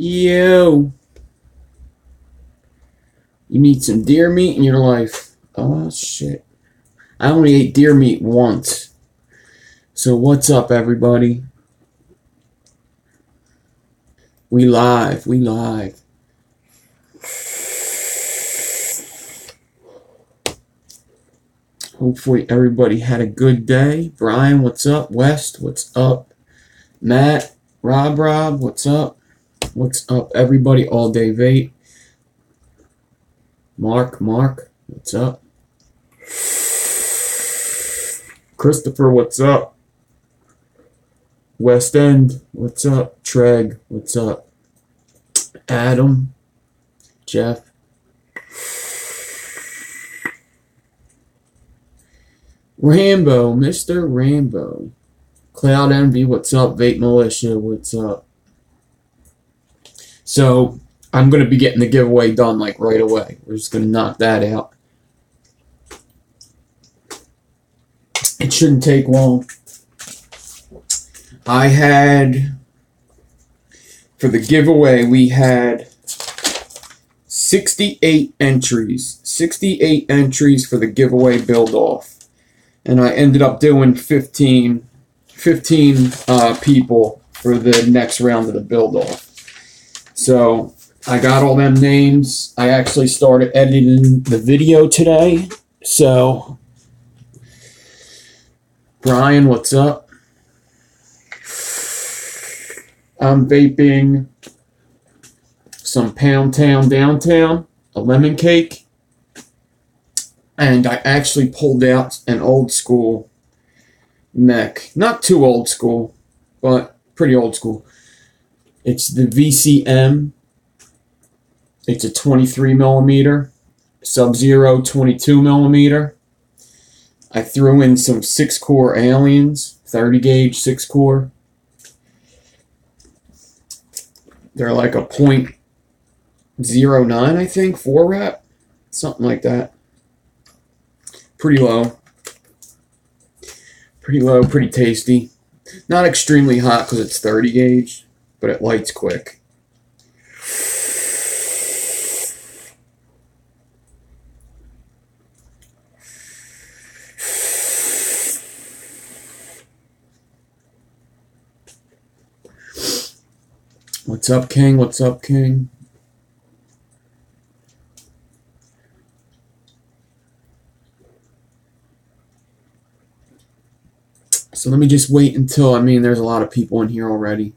Yo, you need some deer meat in your life. Oh, shit. I only ate deer meat once. So what's up, everybody? We live. Hopefully everybody had a good day. Brian, what's up? West, what's up? Matt, Rob, what's up? What's up, everybody? All day vape. Mark, what's up? Christopher, what's up? West End, what's up? Treg, what's up? Adam, Jeff. Rambo, Mr. Rambo. Cloud Envy, what's up? Vape Militia, what's up? So, I'm going to be getting the giveaway done like right away. We're just going to knock that out. It shouldn't take long. For the giveaway, we had 68 entries. 68 entries for the giveaway build-off. And I ended up doing 15 people for the next round of the build-off. So, I got all them names. I actually started editing the video today. So, Brian, what's up? I'm vaping some Pound Town Downtown, a lemon cake. And I actually pulled out an old school mech. Not too old school, but pretty old school. It's the VCM. It's a 23 millimeter, Sub-Zero 22 millimeter. I threw in some 6-core aliens, 30 gauge 6-core. They're like a .09, I think, 4 wrap, something like that. Pretty low, pretty tasty. Not extremely hot because it's 30 gauge, but it lights quick. What's up, King? What's up, King? So let me just wait until, there's a lot of people in here already.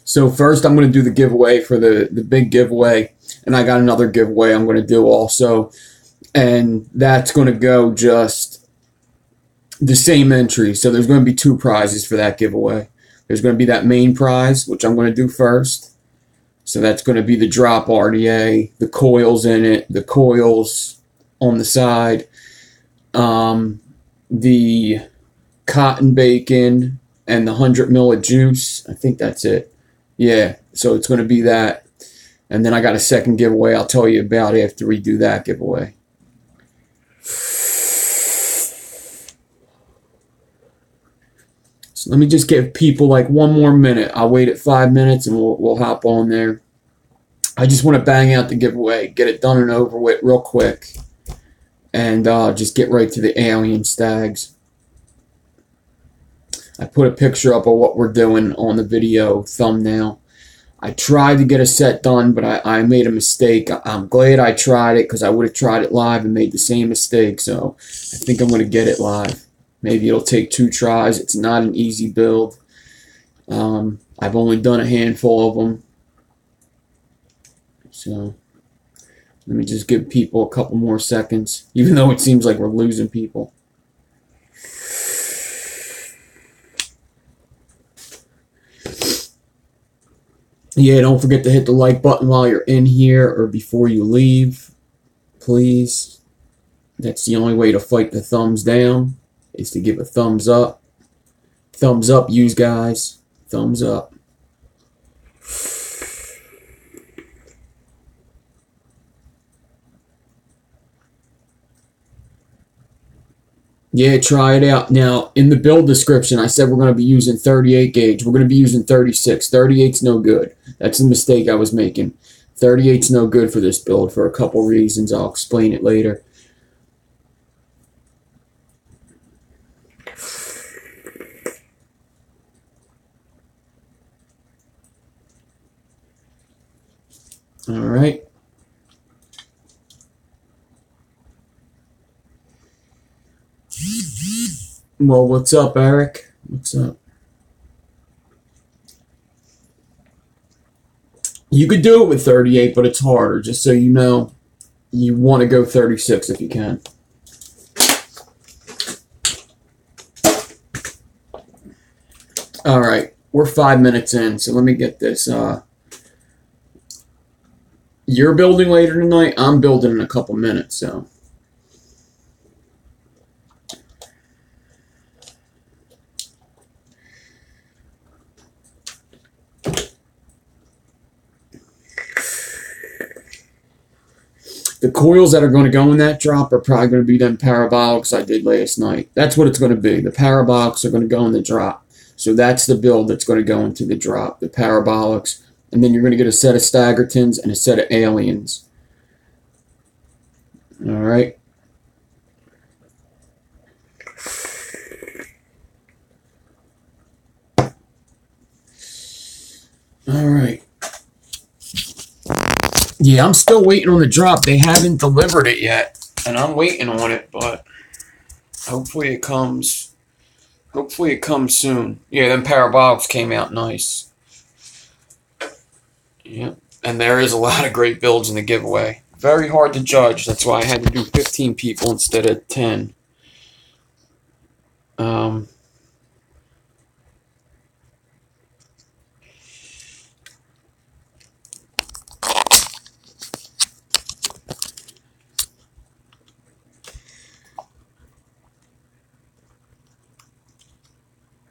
So first I'm going to do the giveaway for the big giveaway. And I got another giveaway I'm going to do also. And that's going to go just the same entry. So there's going to be 2 prizes for that giveaway. There's going to be that main prize, which I'm going to do first. So that's going to be the drop RDA, the coils in it, the coils on the side, the cotton bacon, and the 100 ml of juice. I think that's it. Yeah, so it's going to be that. And then I got a second giveaway I'll tell you about after we do that giveaway. So let me just give people like 1 more minute. I'll wait at 5 minutes and we'll hop on there. I just want to bang out the giveaway, get it done and over with real quick, and just get right to the alien stags. I put a picture up of what we're doing on the video thumbnail. I tried to get a set done, but I made a mistake. I'm glad I tried it because I would have tried it live and made the same mistake. So I think I'm going to get it live. Maybe it'll take 2 tries. It's not an easy build. I've only done a handful of them. So let me just give people a couple more seconds, even though it seems like we're losing people. Yeah, don't forget to hit the like button while you're in here or before you leave, please. That's the only way to fight the thumbs down, is to give a thumbs up. Thumbs up, you guys. Thumbs up. Yeah, try it out. Now, in the build description, I said we're going to be using 38 gauge. We're going to be using 36. 38's no good. That's the mistake I was making. 38's no good for this build for a couple reasons. I'll explain it later. All right. Well, what's up, Eric? What's up? You could do it with 38, but it's harder. Just so you know, you want to go 36 if you can. All right, we're 5 minutes in, so let me get this. You're building later tonight. I'm building in a couple minutes, so. The coils that are going to go in that drop are probably going to be them parabolics I did last night. That's what it's going to be. The parabolics are going to go in the drop. So that's the build that's going to go into the drop, the parabolics. And then you're going to get a set of Staggertons and a set of aliens. All right. All right. Yeah, I'm still waiting on the drop. They haven't delivered it yet, and I'm waiting on it, but hopefully it comes. Hopefully it comes soon. Yeah, them parabolics came out nice. Yeah, and there is a lot of great builds in the giveaway. Very hard to judge. That's why I had to do 15 people instead of 10.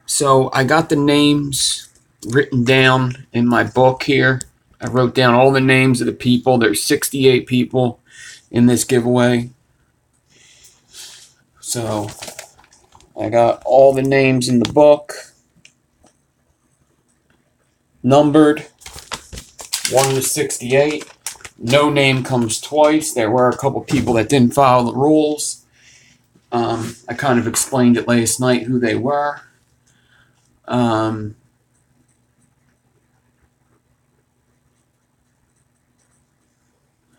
So I got the names written down in my book here. I wrote down all the names of the people. There's 68 people in this giveaway. So I got all the names in the book, numbered 1 to 68. No name comes twice. There were a couple people that didn't follow the rules. I kind of explained it last night who they were.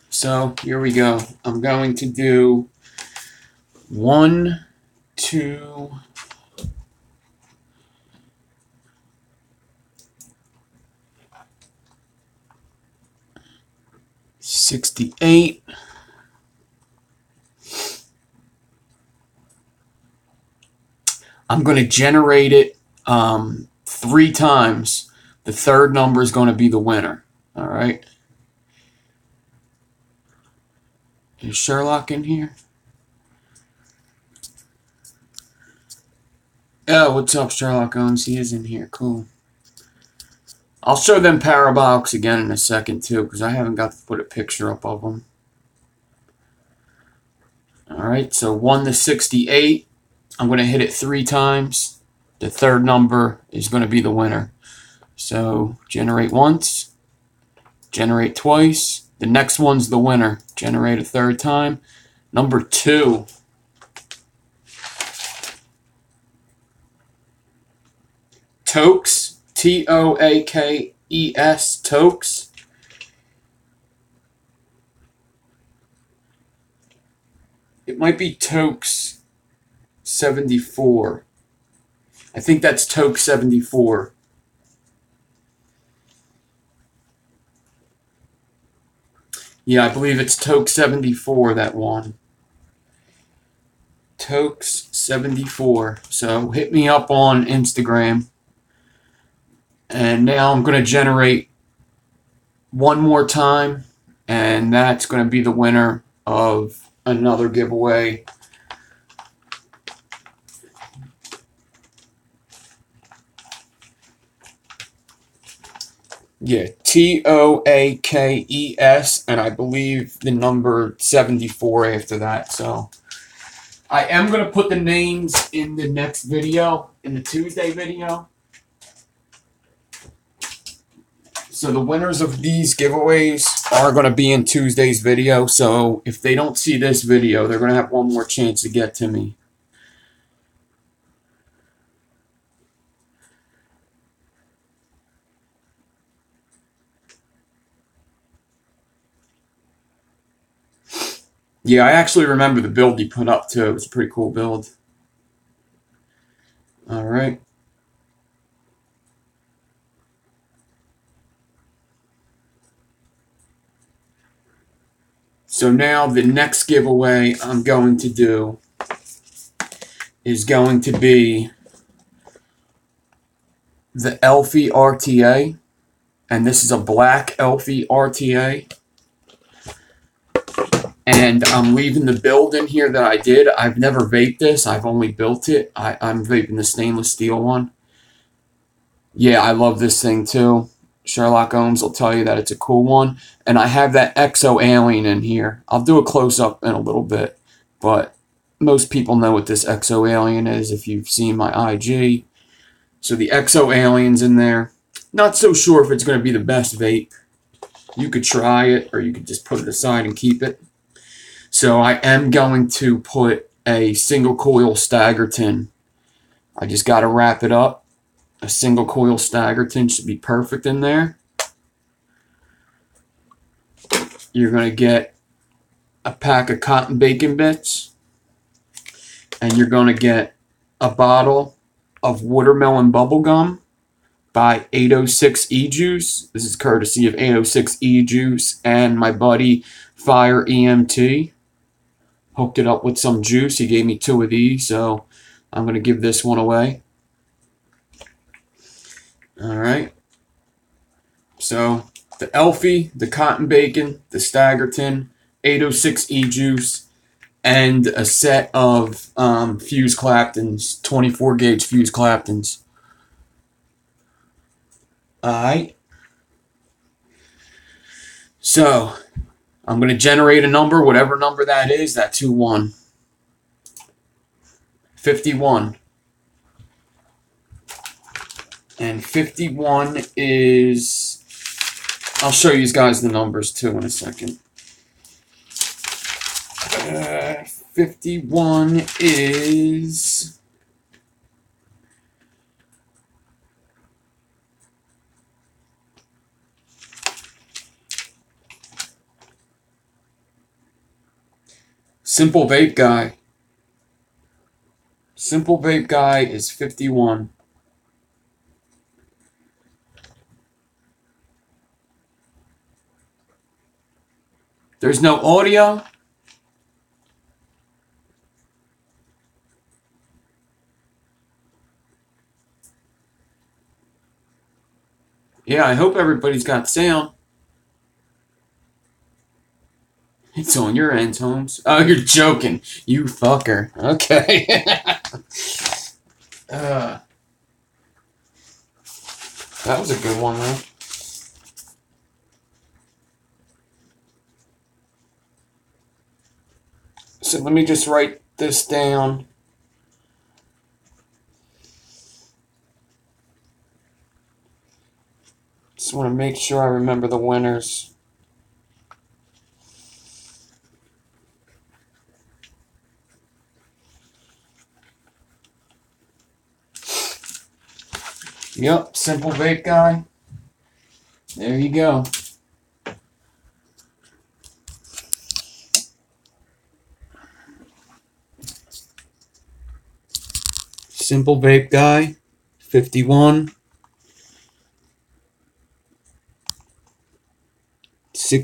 So here we go. I'm going to do 1, 2, 68. I'm going to generate it 3 times. The third number is going to be the winner. All right. Is Sherlock in here? Oh, what's up, Sherlock Owens? He is in here. Cool. I'll show them parabolics again in a second, too, because I haven't got to put a picture up of them. All right, so 1 to 68. I'm going to hit it 3 times. The third number is going to be the winner. So generate once, generate twice. The next one's the winner. Generate a third time. Number 2. Toaks. T-O-A-K-E-S. Toaks. It might be Toaks 74. I think that's Toaks 74. Yeah, I believe it's Toaks 74 that won. Toaks 74. So hit me up on Instagram. And now I'm going to generate one more time. And that's going to be the winner of another giveaway. Yeah, Toakes, and I believe the number 74 after that. So I am going to put the names in the next video, in the Tuesday video. So the winners of these giveaways are going to be in Tuesday's video. So if they don't see this video, they're going to have one more chance to get to me. Yeah, I actually remember the build he put up too. It was a pretty cool build. All right. So now the next giveaway I'm going to do is going to be the Elfie RTA. And this is a black Elfie RTA. And I'm leaving the build in here that I did. I've never vaped this. I've only built it. I'm vaping the stainless steel one. Yeah, I love this thing too. Sherlock Holmes will tell you that it's a cool one. And I have that Exo Alien in here. I'll do a close-up in a little bit. But most people know what this Exo Alien is if you've seen my IG. So the Exo Alien's in there. Not so sure if it's going to be the best vape. You could try it, or you could just put it aside and keep it. So I am going to put a single coil Staggerton. I just got to wrap it up. A single coil Staggerton should be perfect in there. You're going to get a pack of cotton bacon bits. And you're going to get a bottle of watermelon bubble gum by 806 E-Juice. This is courtesy of 806 E-Juice and my buddy Fire EMT. Hooked it up with some juice. He gave me 2 of these, so I'm going to give this one away. Alright. So, the Elfie, the Cotton Bacon, the Staggerton, 806 E-Juice, and a set of fuse Claptons, 24 gauge fuse Claptons. Alright. So, I'm going to generate a number, whatever number that is, that's who won. 51. And 51 is... I'll show you guys the numbers too in a second. 51 is... Simple Vape Guy. Simple Vape Guy is 51. There's no audio. Yeah, I hope everybody's got sound. It's on your end, Holmes. Oh, you're joking. You fucker. Okay. That was a good one, though. So let me just write this down. Just want to make sure I remember the winners. Yep, Simple Vape Guy. There you go. Simple Vape Guy, 51.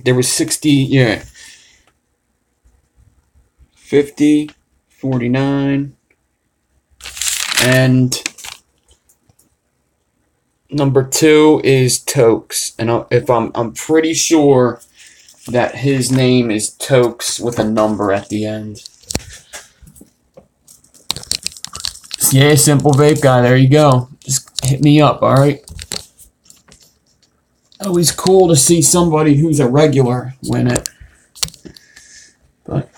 There was 60, yeah. 50, 49, and number 2 is Tokes, and I'm pretty sure that his name is Tokes with a number at the end. Yeah, Simple Vape Guy, there you go. Just hit me up, alright? Always cool to see somebody who's a regular win it. But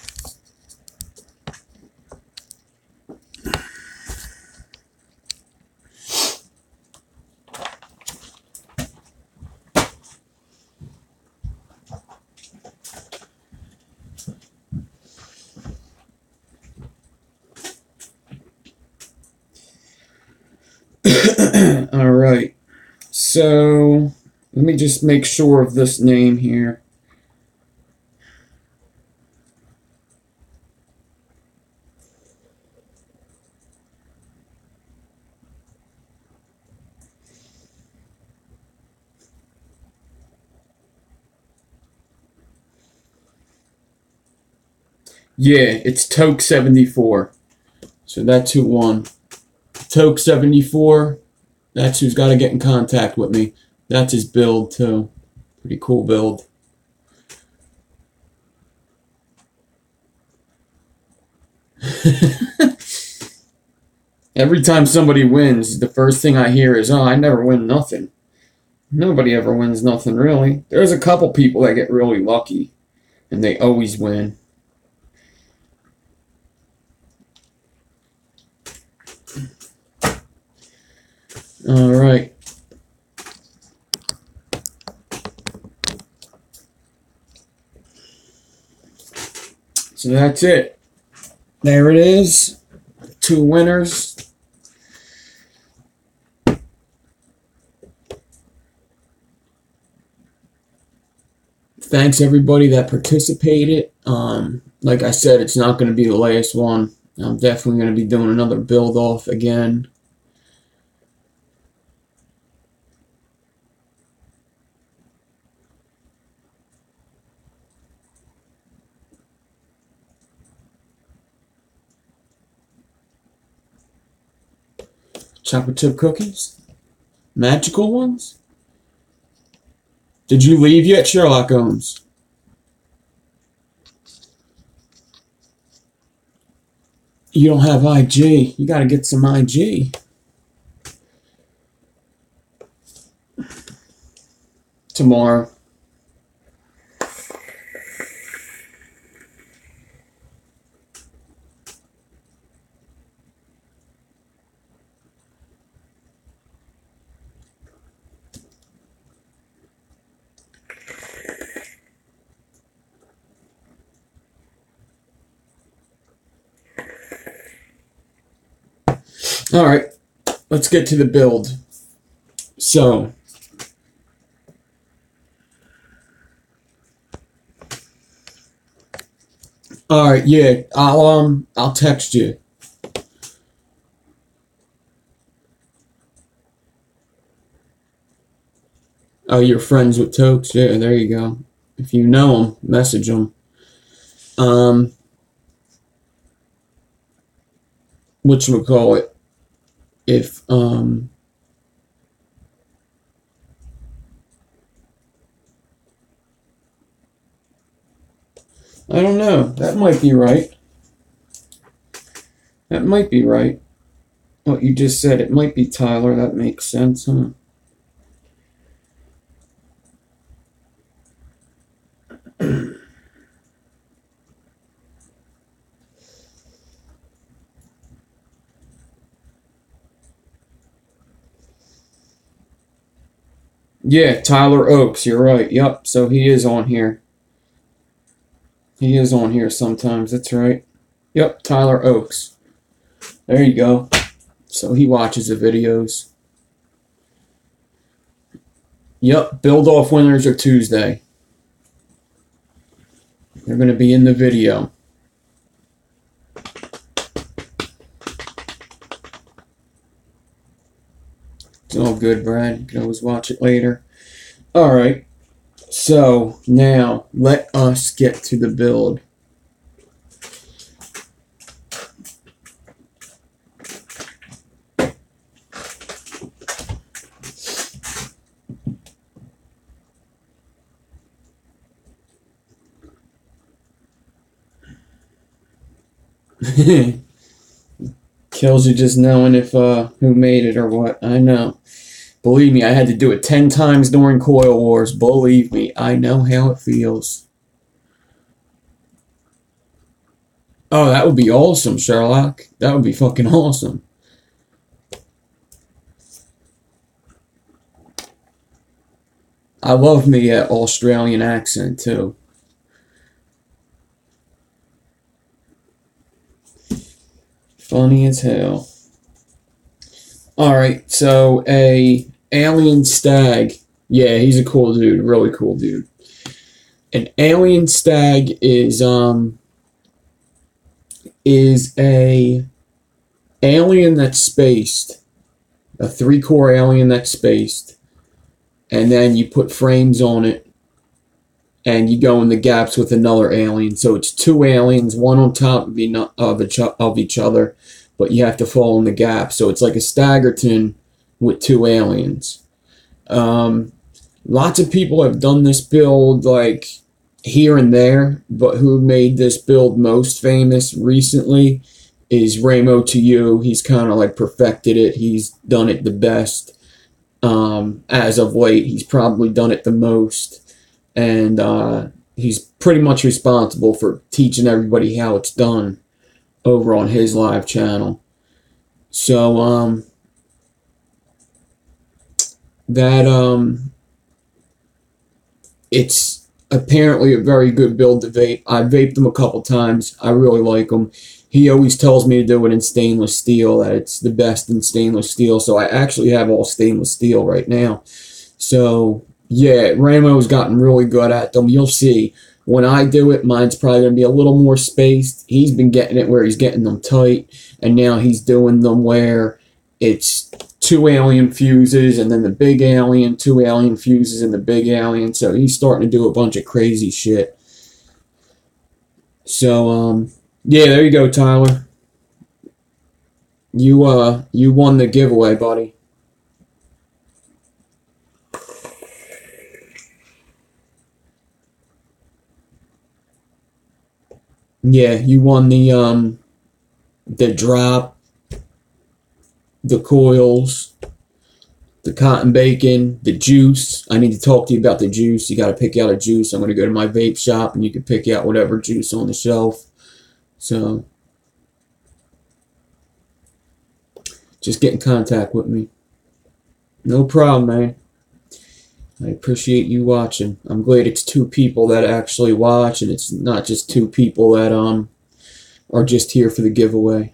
Alright. So, let me just make sure of this name here. Yeah, it's Toke74. So that's who won. Toke74, that's who's got to get in contact with me. That's his build, too. Pretty cool build. Every time somebody wins, the first thing I hear is, oh, I never win nothing. Nobody ever wins nothing, really. There's a couple people that get really lucky, and they always win. Alright. So that's it. There it is. 2 winners. Thanks everybody that participated. Like I said, it's not going to be the last one. I'm definitely going to be doing another build off again. Chocolate chip cookies? Magical ones? Did you leave yet, Sherlock Holmes? You don't have IG. You gotta get some IG. Tomorrow. Alright, let's get to the build. So, alright, yeah, I'll text you. Oh, you're friends with Tokes? Yeah, there you go. If you know them, message them. Whatchamacallit? If, I don't know. That might be right. That might be right. What you just said, it might be Tyler. That makes sense, huh? Yeah, Tyler Oaks. You're right. Yep. So he is on here. He is on here sometimes. That's right. Yep, Tyler Oaks. There you go. So he watches the videos. Yep, build off winners are Tuesday. They're going to be in the video. It's all good, Brad. You can always watch it later. Alright. So, now, let us get to the build. Kills you just knowing if who made it or what. I know. Believe me, I had to do it 10 times during Coil Wars. Believe me, I know how it feels. Oh, that would be awesome, Sherlock. That would be fucking awesome. I love me Australian accent, too. Funny as hell. Alright, so a alien stag. Yeah, he's a cool dude, really cool dude. An alien stag is a alien that's spaced. A 3-core alien that's spaced. And then you put frames on it and you go in the gaps with another alien. So it's 2 aliens, one on top of each other, but you have to fall in the gap. So it's like a Staggerton with 2 aliens. Lots of people have done this build like here and there, but who made this build most famous recently is Ramo to You. He's kind of like perfected it. He's done it the best. As of late, he's probably done it the most. And he's pretty much responsible for teaching everybody how it's done over on his live channel. So it's apparently a very good build to vape. I vaped them a couple times. I really like them. He always tells me to do it in stainless steel, that it's the best in stainless steel. So I actually have all stainless steel right now. So yeah, Ramo's gotten really good at them. You'll see. When I do it, mine's probably going to be a little more spaced. He's been getting it where he's getting them tight. And now he's doing them where it's 2 alien fuses and then the big alien, 2 alien fuses and the big alien. So he's starting to do a bunch of crazy shit. So, yeah, there you go, Tyler. You won the giveaway, buddy. Yeah, you won the drop, the coils, the cotton bacon, the juice. I need to talk to you about the juice. You got to pick out a juice. I'm going to go to my vape shop and you can pick out whatever juice on the shelf. So just get in contact with me. No problem, man. I appreciate you watching. I'm glad it's 2 people that actually watch, and it's not just 2 people that are just here for the giveaway,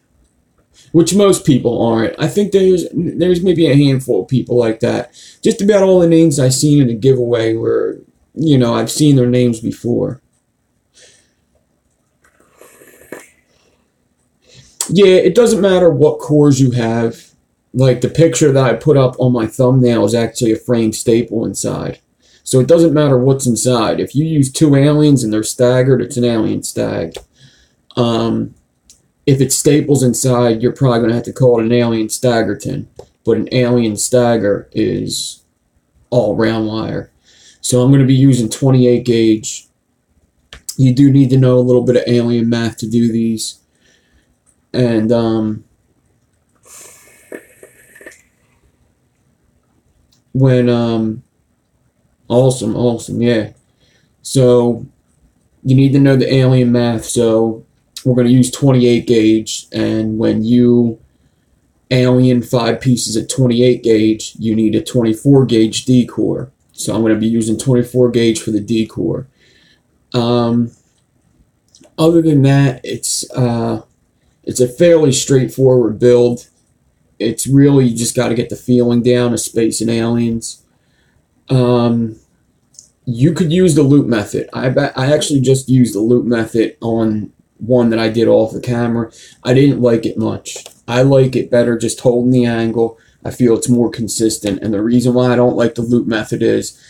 which most people aren't. I think there's maybe a handful of people like that. Just about all the names I've seen in the giveaway were, you know, I've seen their names before. Yeah, it doesn't matter what cores you have. Like the picture that I put up on my thumbnail is actually a frame staple inside. So it doesn't matter what's inside. If you use 2 aliens and they're staggered, it's an alien stag. If it's staples inside, you're probably going to have to call it an alien staggerton. But an alien stagger is all round wire. So I'm going to be using 28 gauge. You do need to know a little bit of alien math to do these. And awesome, yeah. So you need to know the alien math. So we're going to use 28 gauge, and when you alien 5 pieces at 28 gauge, you need a 24 gauge D core. So I'm going to be using 24 gauge for the D core. Other than that, it's a fairly straightforward build. It's really, you just got to get the feeling down of space and aliens. You could use the loop method. I actually just used the loop method on one that I did off the camera. I didn't like it much. I like it better just holding the angle. I feel it's more consistent. And the reason why I don't like the loop method is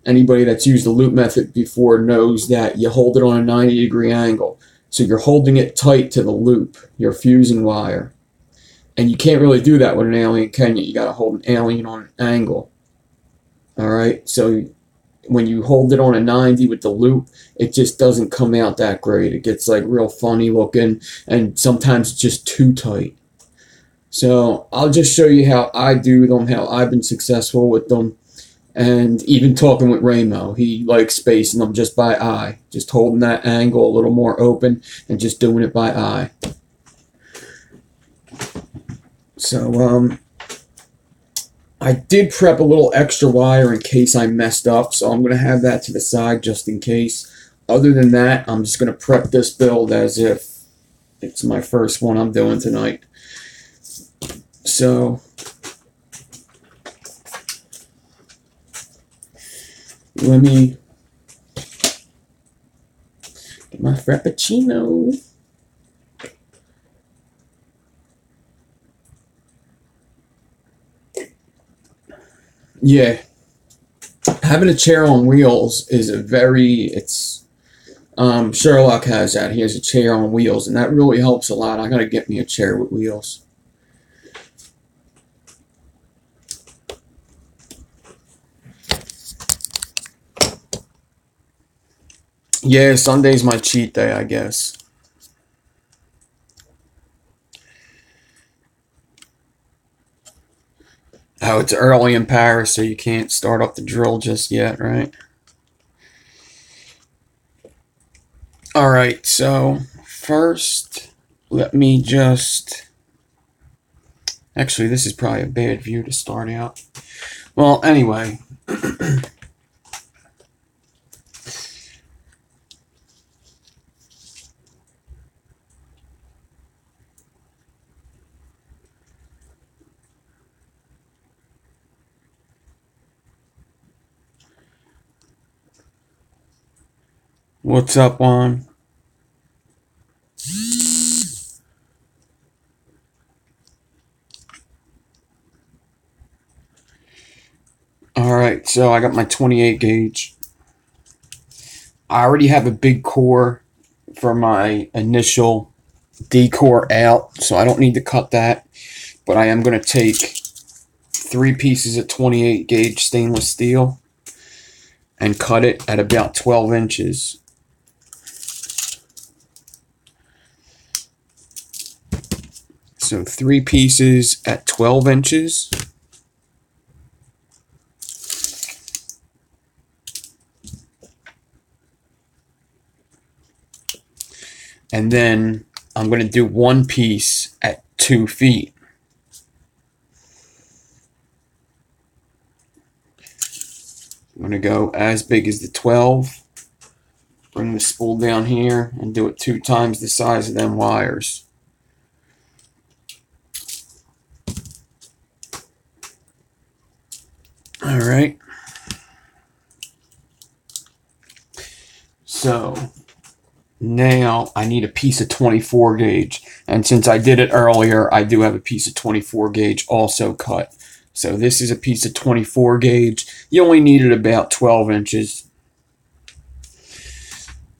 anybody that's used the loop method before knows that you hold it on a 90-degree angle. So you're holding it tight to the loop, your fusing wire. And you can't really do that with an alien, can you? You got to hold an alien on an angle. Alright, so when you hold it on a 90 with the loop, it just doesn't come out that great. It gets like real funny looking, and sometimes it's just too tight. So I'll just show you how I do them, how I've been successful with them. And even talking with Ramo, he likes spacing them just by eye. Just holding that angle a little more open and just doing it by eye. So, I did prep a little extra wire in case I messed up, so I'm going to have that to the side just in case. Other than that, I'm just going to prep this build as if it's my first one I'm doing tonight. So, Let me get my Frappuccino. Yeah, having a chair on wheels is Sherlock has that. He has a chair on wheels, and that really helps a lot. I gotta get me a chair with wheels. Yeah, Sunday's my cheat day, I guess. Oh, it's early in Paris, so you can't start up the drill just yet, right? Alright, so first, let me just... Actually, this is probably a bad view to start out. Well, anyway. What's up, Juan? Alright, so I got my 28 gauge. I already have a big core for my initial D core out, so I don't need to cut that. But I am going to take 3 pieces of 28 gauge stainless steel and cut it at about 12 inches. So 3 pieces at 12 inches. And then I'm going to do 1 piece at 2 feet. I'm going to go as big as the 12. Bring the spool down here and do it 2 times the size of them wires. Alright. So now I need a piece of 24 gauge. And since I did it earlier, I do have a piece of 24 gauge also cut. So this is a piece of 24 gauge. You only needed about 12 inches.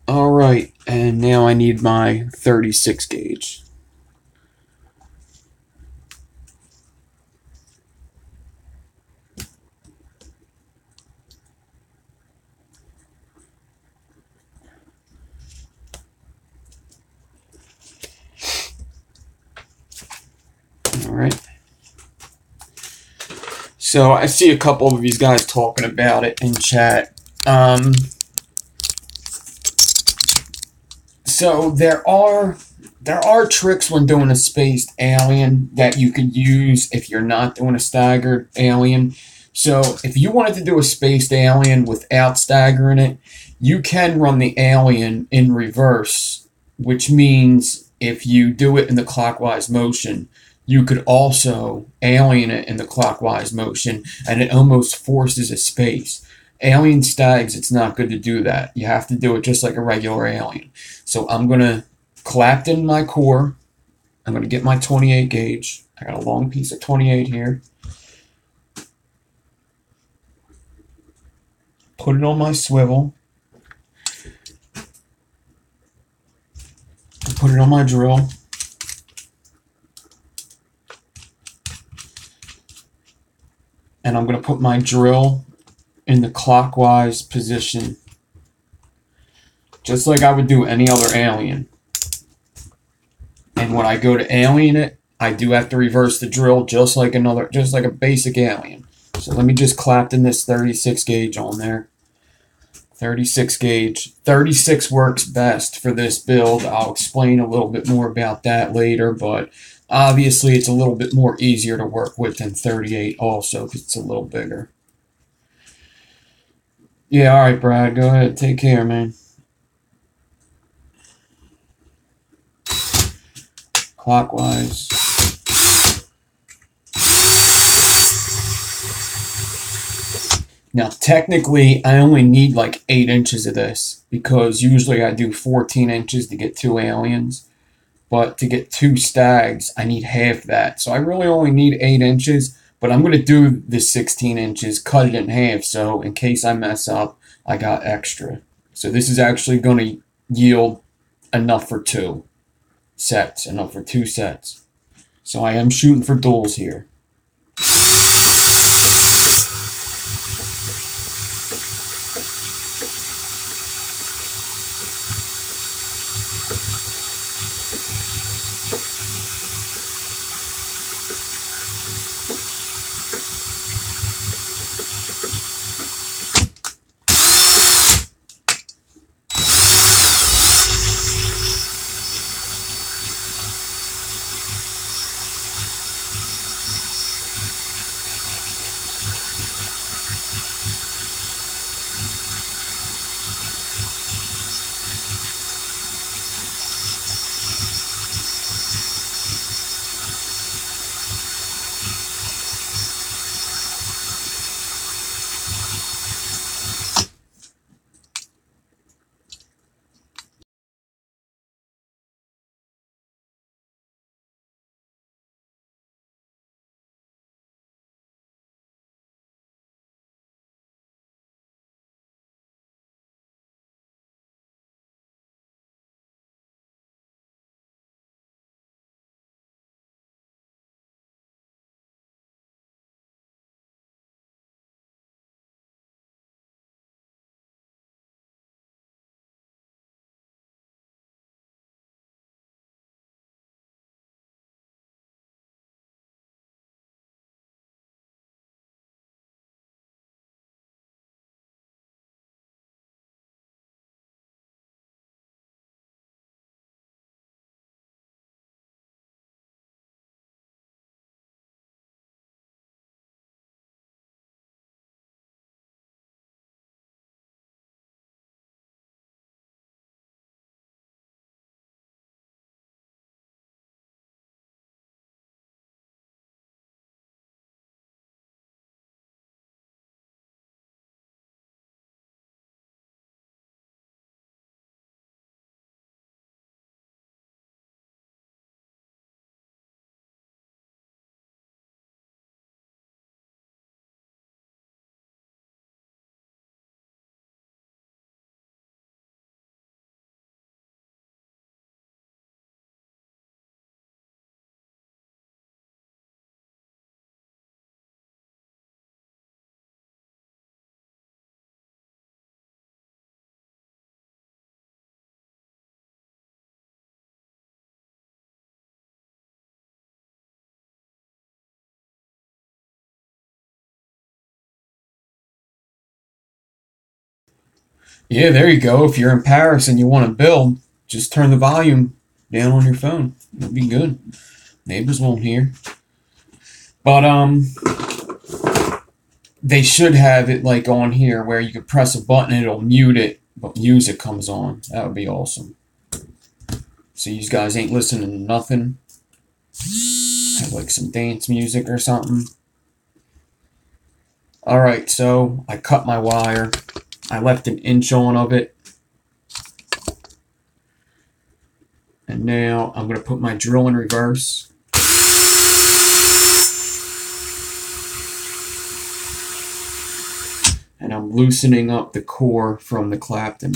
Alright, and now I need my 36 gauge. Alright. So I see a couple of these guys talking about it in chat. So there are tricks when doing a spaced alien that you could use if you're not doing a staggered alien. So if you wanted to do a spaced alien without staggering it, you can run the alien in reverse, which means if you do it in the clockwise motion, you could also alien it in the clockwise motion, and it almost forces a space. Alien stags, it's not good to do that. You have to do it just like a regular alien. So I'm going to Clapton my core. I'm going to get my 28 gauge. I got a long piece of 28 here. Put it on my swivel. Put it on my drill. And I'm going to put my drill in the clockwise position, just like I would do any other alien. And when I go to alien it, I do have to reverse the drill just like a basic alien. So let me just Clapton this 36 gauge on there. 36 gauge. 36 works best for this build. I'll explain a little bit more about that later, but obviously it's a little bit more easier to work with than 38 also because it's a little bigger. Yeah, alright, Brad. Go ahead. Take care, man. Clockwise. Now, technically, I only need like 8 inches of this because usually I do 14 inches to get 2 aliens. But to get 2 stags, I need half that. So I really only need 8 inches, but I'm going to do the 16 inches, cut it in half, so in case I mess up, I got extra. So this is actually going to yield enough for 2 sets, enough for 2 sets. So I am shooting for duals here. Yeah, there you go. If you're in Paris and you want to build, just turn the volume down on your phone. It'll be good. Neighbors won't hear. But they should have it like on here where you could press a button and it'll mute it, but music comes on. That would be awesome. So you guys ain't listening to nothing. Have like some dance music or something. Alright, so I cut my wire. I left an inch on of it. And now I'm going to put my drill in reverse. And I'm loosening up the core from the Clapton.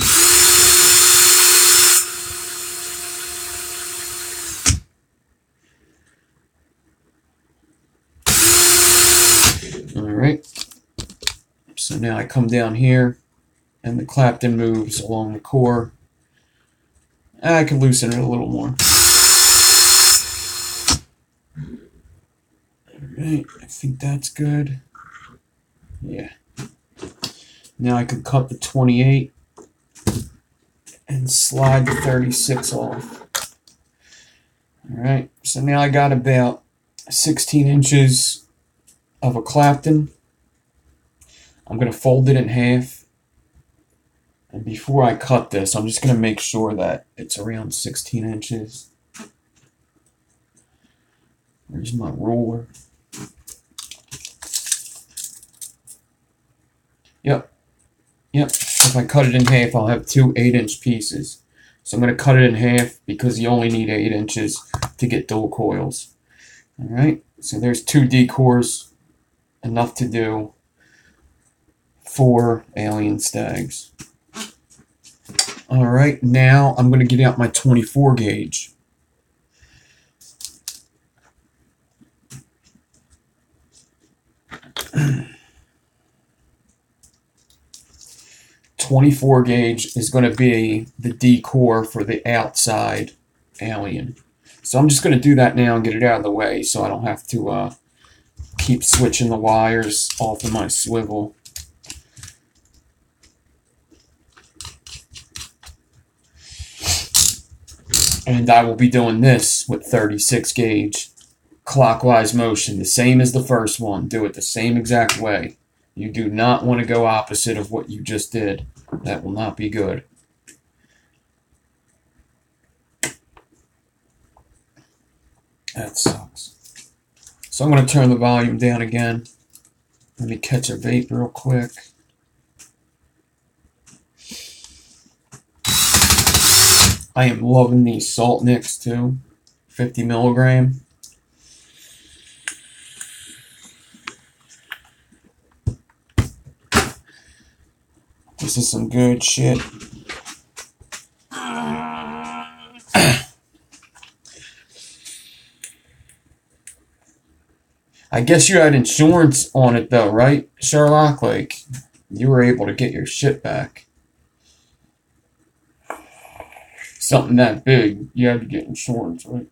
Alright. So now I come down here and the Clapton moves along the core. I can loosen it a little more. Alright, I think that's good. Yeah. Now I can cut the 28 and slide the 36 off. Alright, so now I got about 16 inches of a Clapton. I'm going to fold it in half. And before I cut this, I'm just going to make sure that it's around 16 inches. Where's my ruler? Yep. Yep. If I cut it in half, I'll have two 8-inch pieces. So I'm going to cut it in half because you only need 8 inches to get dual coils. Alright, so there's 2 decors, enough to do 4 alien stags. Alright, now I'm going to get out my 24 gauge. .24 gauge is going to be the decor for the outside alien. So I'm just going to do that now and get it out of the way so I don't have to keep switching the wires off of my swivel. And I will be doing this with 36 gauge clockwise motion, the same as the first one. Do it the same exact way. You do not want to go opposite of what you just did. That will not be good. That sucks. So I'm going to turn the volume down again. Let me catch a vape real quick. I am loving these salt nicks too. 50 milligram. This is some good shit. I guess you had insurance on it though, right, Sherlock? Like, you were able to get your shit back. Something that big, you had to get insurance, right?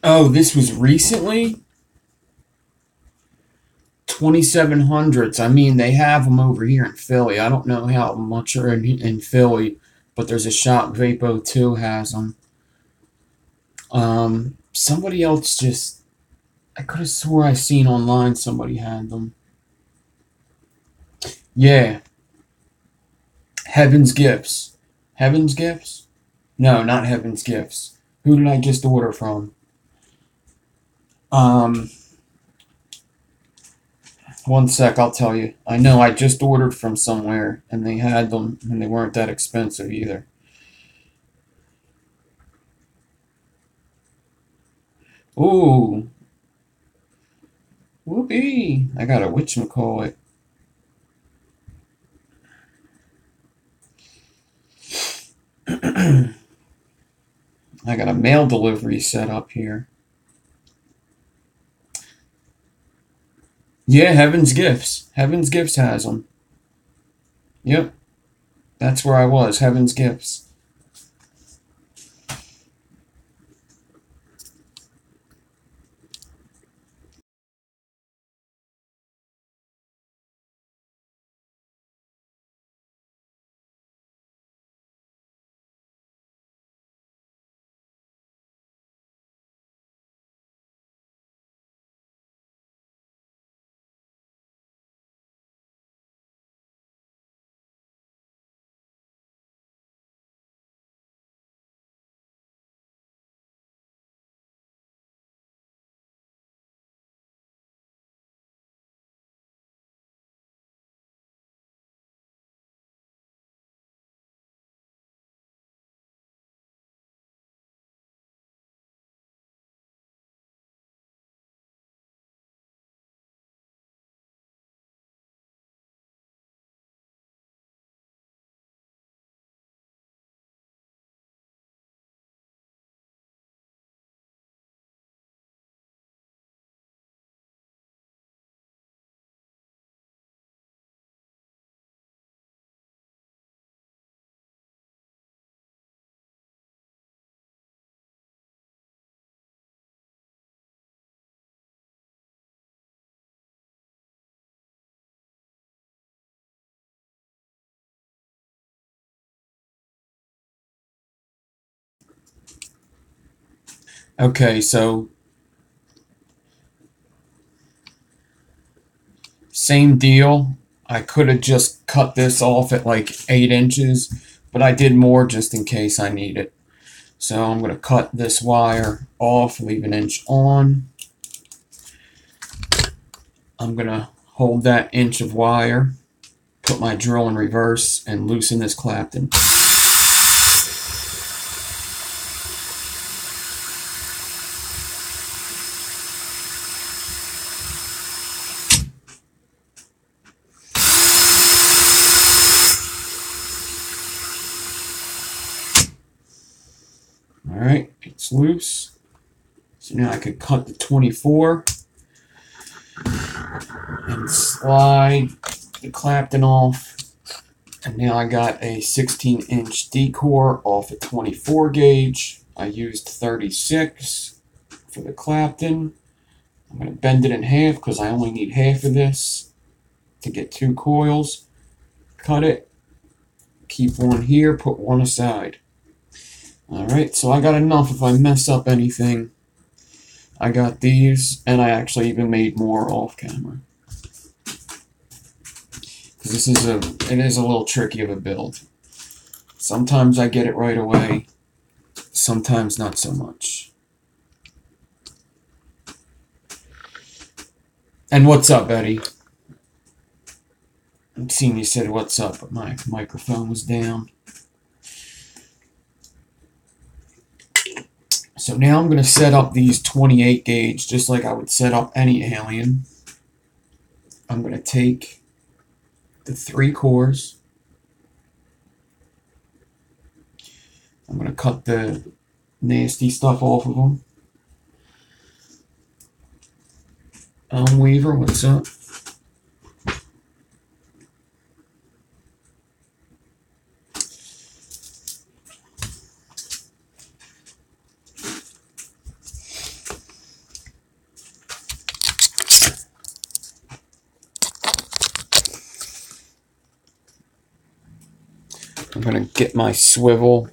Oh, this was recently? 2700s. I mean, they have them over here in Philly. I don't know how much are in Philly, but there's a shop, Vapo 2 has them. Somebody else just, I could have swore I seen online somebody had them. Yeah. Heaven's Gifts. Heaven's Gifts? No, not Heaven's Gifts. Who did I just order from? One sec, I'll tell you. I know I just ordered from somewhere, and they had them, and they weren't that expensive either. Ooh. Whoopee. I got a whatchamacallit. I got a mail delivery set up here. Yeah, Heaven's Gifts. Heaven's Gifts has them. Yep. That's where I was. Heaven's Gifts. Okay, so same deal. I could have just cut this off at like 8 inches, but I did more just in case I need it. So I'm going to cut this wire off, leave an inch on. I'm going to hold that inch of wire, put my drill in reverse, and loosen this Clapton. Alright, it's loose. So now I could cut the 24 and slide the Clapton off. And now I got a 16-inch D-core off a 24 gauge. I used 36 for the Clapton. I'm going to bend it in half because I only need half of this to get 2 coils. Cut it. Keep one here, put one aside. Alright, so I got enough if I mess up anything. I got these, and I actually even made more off camera. Because it is a little tricky of a build. Sometimes I get it right away, sometimes not so much. And what's up, Eddie? I've seen you said what's up, but my microphone was down. So now I'm going to set up these 28 gauge just like I would set up any alien. I'm going to take the 3 cores. I'm going to cut the nasty stuff off of them. Weaver, what's up? I'm going to get my swivel.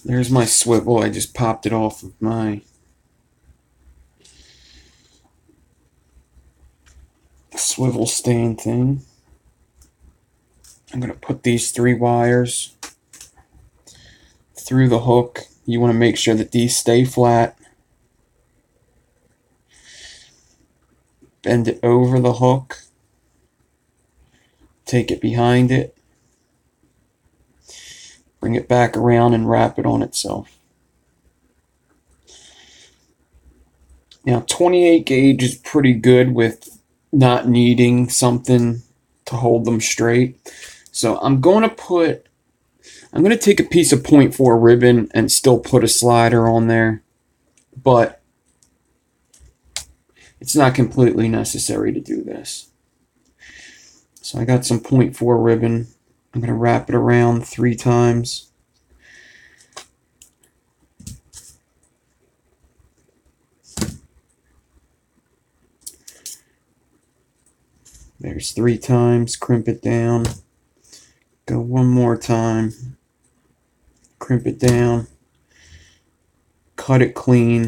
There's my swivel. I just popped it off of my swivel stand thing. I'm going to put these 3 wires through the hook. You want to make sure that these stay flat. Bend it over the hook. Take it behind it. Bring it back around and wrap it on itself. Now 28 gauge is pretty good with not needing something to hold them straight. So I'm going to take a piece of 0.4 ribbon and still put a slider on there, but it's not completely necessary to do this. So I got some 0.4 ribbon. I'm going to wrap it around 3 times. There's 3 times, crimp it down. Go one more time. Crimp it down. Cut it clean.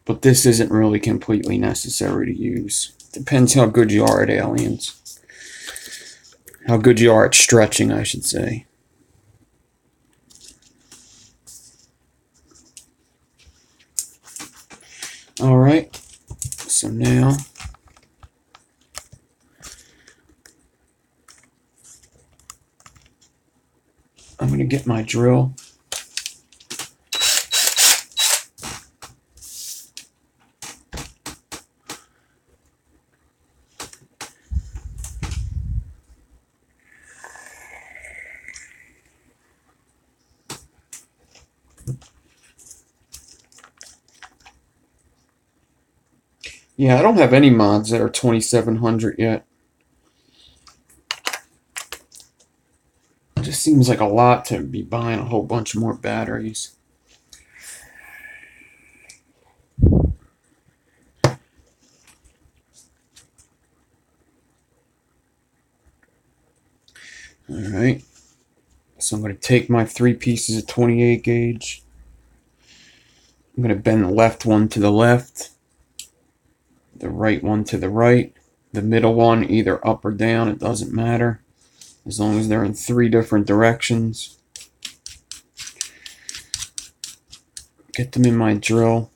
But this isn't really completely necessary to use. Depends how good you are at aliens. How good you are at stretching, I should say. Alright, so now I'm going to get my drill. Yeah, I don't have any mods that are 2700 yet. It just seems like a lot to be buying a whole bunch more batteries. Alright, So I'm going to take my 3 pieces of 28 gauge. I'm going to bend the left one to the left, the right one to the right, the middle one either up or down, it doesn't matter, as long as they're in 3 different directions. Get them in my drill,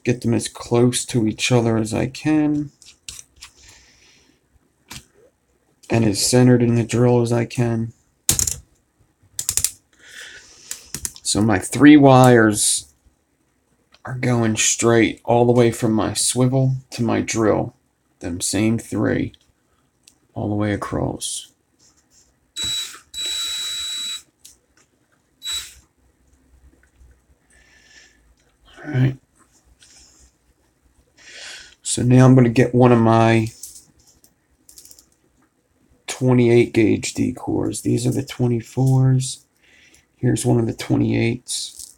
get them as close to each other as I can, and as centered in the drill as I can. So my 3 wires are going straight all the way from my swivel to my drill. Them same 3 all the way across. Alright. So now I'm going to get one of my 28 gauge decors. These are the 24s. Here's one of the 28s.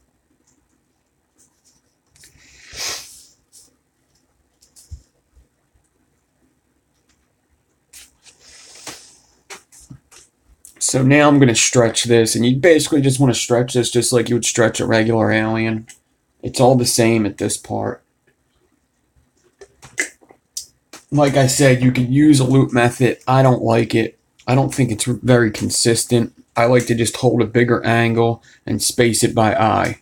So now I'm going to stretch this, and you basically just want to stretch this just like you would stretch a regular alien. It's all the same at this part. Like I said, you could use a loop method. I don't like it. I don't think it's very consistent. I like to just hold a bigger angle and space it by eye.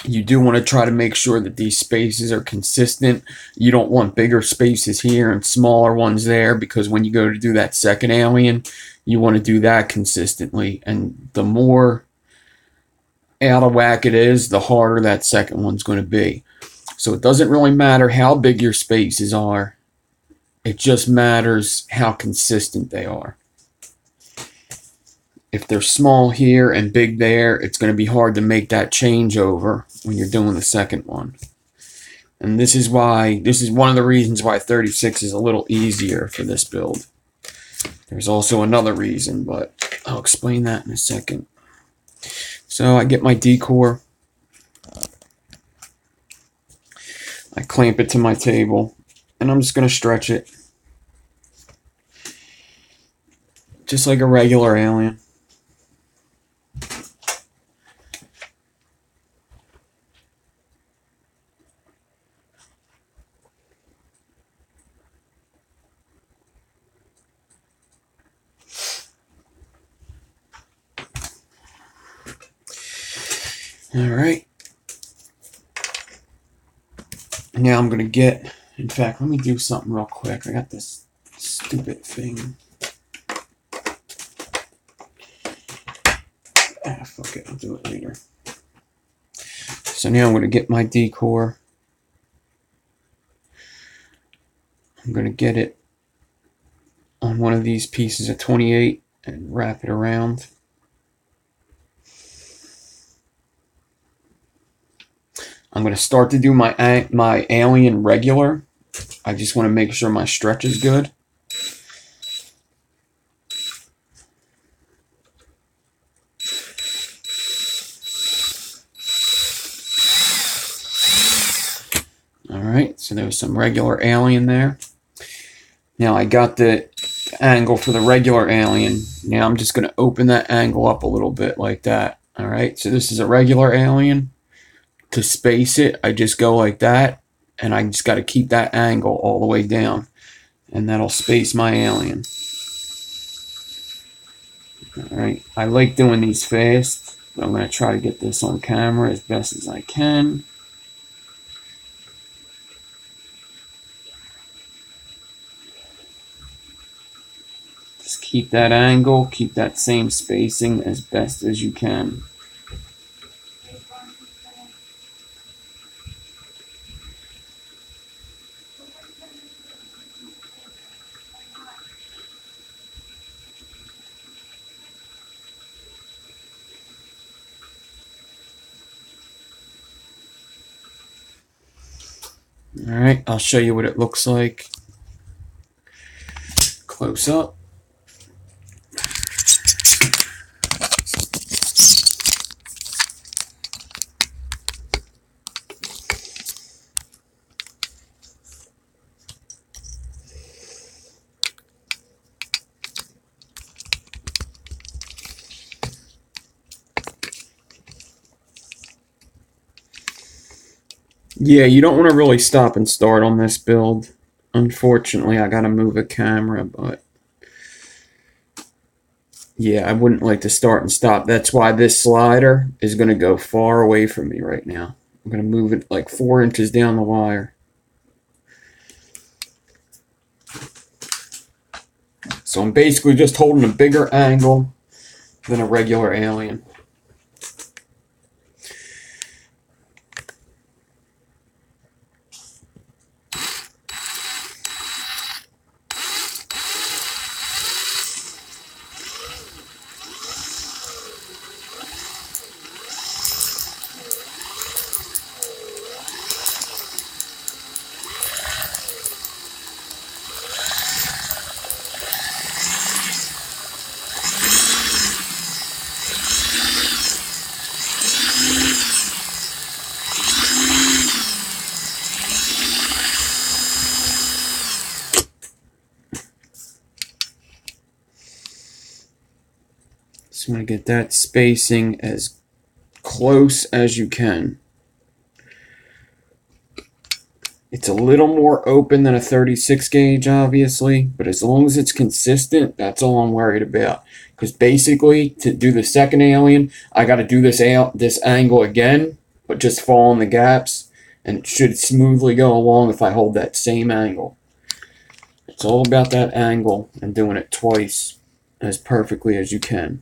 You do want to try to make sure that these spaces are consistent. You don't want bigger spaces here and smaller ones there, because when you go to do that second alien, you want to do that consistently. And the more out of whack it is, the harder that second one's going to be. So it doesn't really matter how big your spaces are. It just matters how consistent they are. If they're small here and big there, it's going to be hard to make that changeover when you're doing the second one. And this is one of the reasons why 36 is a little easier for this build. There's also another reason, but I'll explain that in a second. So I get my decor. I clamp it to my table, and I'm just going to stretch it. Just like a regular alien. Alright. Now I'm going to get, in fact, let me do something real quick. I got this stupid thing. Fuck it, I'll do it later. So now I'm going to get my decor. I'm going to get it on one of these pieces of 28 and wrap it around. I'm going to start to do my alien regular. I just want to make sure my stretch is good. Alright, so there was some regular alien there. Now I got the angle for the regular alien. Now I'm just going to open that angle up a little bit like that. Alright, so this is a regular alien. To space it, I just go like that, and I just got to keep that angle all the way down, and that'll space my alien. Alright, I like doing these fast, but I'm going to try to get this on camera as best as I can. Just keep that angle, keep that same spacing as best as you can. Alright, I'll show you what it looks like close up. Yeah, you don't want to really stop and start on this build. Unfortunately, I gotta move a camera, but yeah, I wouldn't like to start and stop. That's why this slider is gonna go far away from me right now. I'm gonna move it like 4 inches down the wire. So I'm basically just holding a bigger angle than a regular alien. Just want to get that spacing as close as you can. It's a little more open than a 36 gauge, obviously, but as long as it's consistent, that's all I'm worried about. Because basically, to do the second alien, I got to do this angle again, but just fall in the gaps, and it should smoothly go along if I hold that same angle. It's all about that angle and doing it twice as perfectly as you can.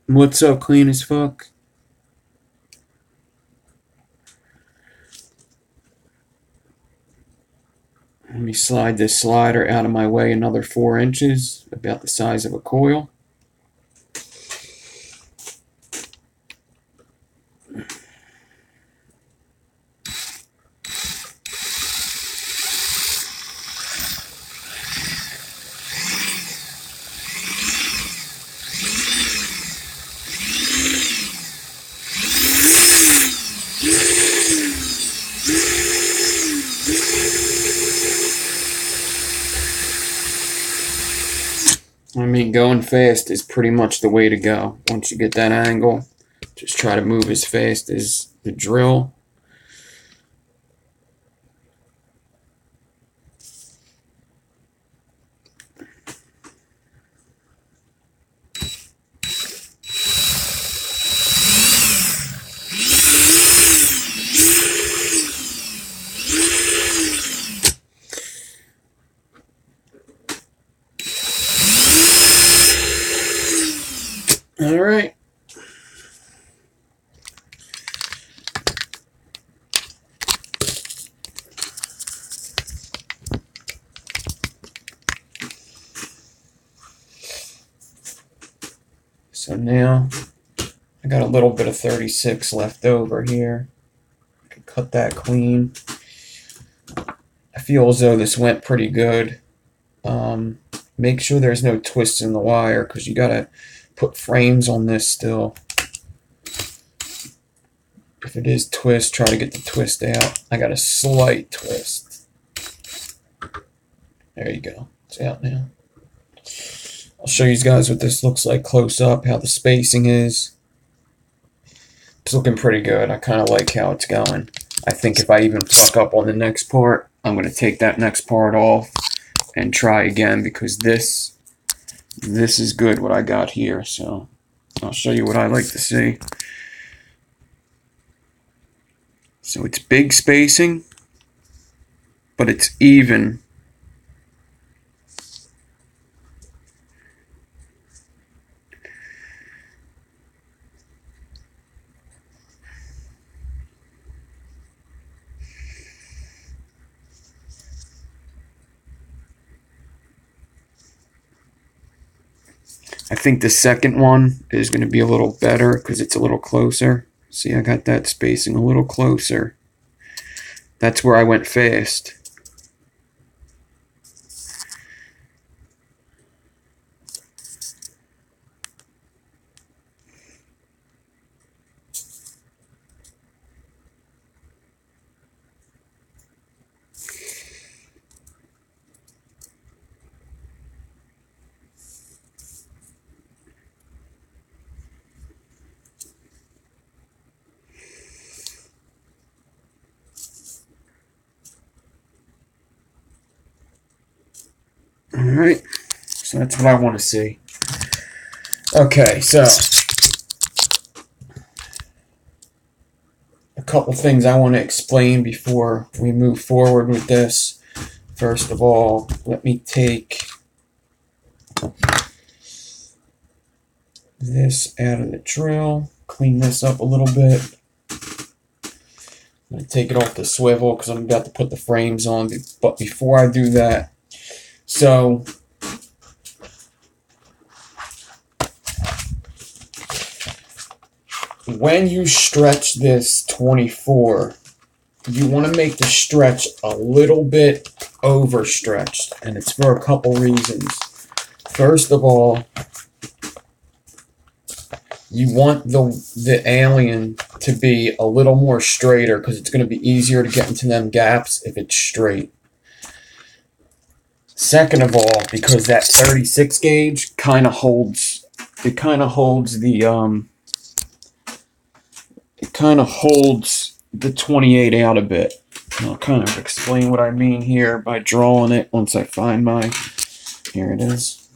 What's up, clean as fuck? Let me slide this slider out of my way another 4 inches, about the size of a coil. I mean, going fast is pretty much the way to go. Once you get that angle, just try to move as fast as the drill. All right. So now I got a little bit of 36 left over here. I can cut that clean. I feel as though this went pretty good. Make sure there's no twists in the wire because you gotta put frames on this still. If it is twist, try to get the twist out. I got a slight twist. There you go. It's out now. I'll show you guys what this looks like close up, how the spacing is. It's looking pretty good. I kind of like how it's going. I think if I even fuck up on the next part, I'm going to take that next part off and try again because this is good what I got here. So I'll show you what I like to see. So it's big spacing, but it's even. I think the second one is going to be a little better because it's a little closer. See, I got that spacing a little closer. That's where I went fast. Alright, so that's what I want to see. Okay, so a couple things I want to explain before we move forward with this. First of all, let me take this out of the drill, clean this up a little bit. I'm going to take it off the swivel because I'm about to put the frames on, but before I do that, so when you stretch this 24, you want to make the stretch a little bit overstretched, and it's for a couple reasons. First of all, you want the alien to be a little more straighter because it's going to be easier to get into them gaps if it's straight. Second of all, because that 36 gauge kind of holds the it kind of holds the 28 out a bit. And I'll kind of explain what I mean here by drawing it once I find my, here it is.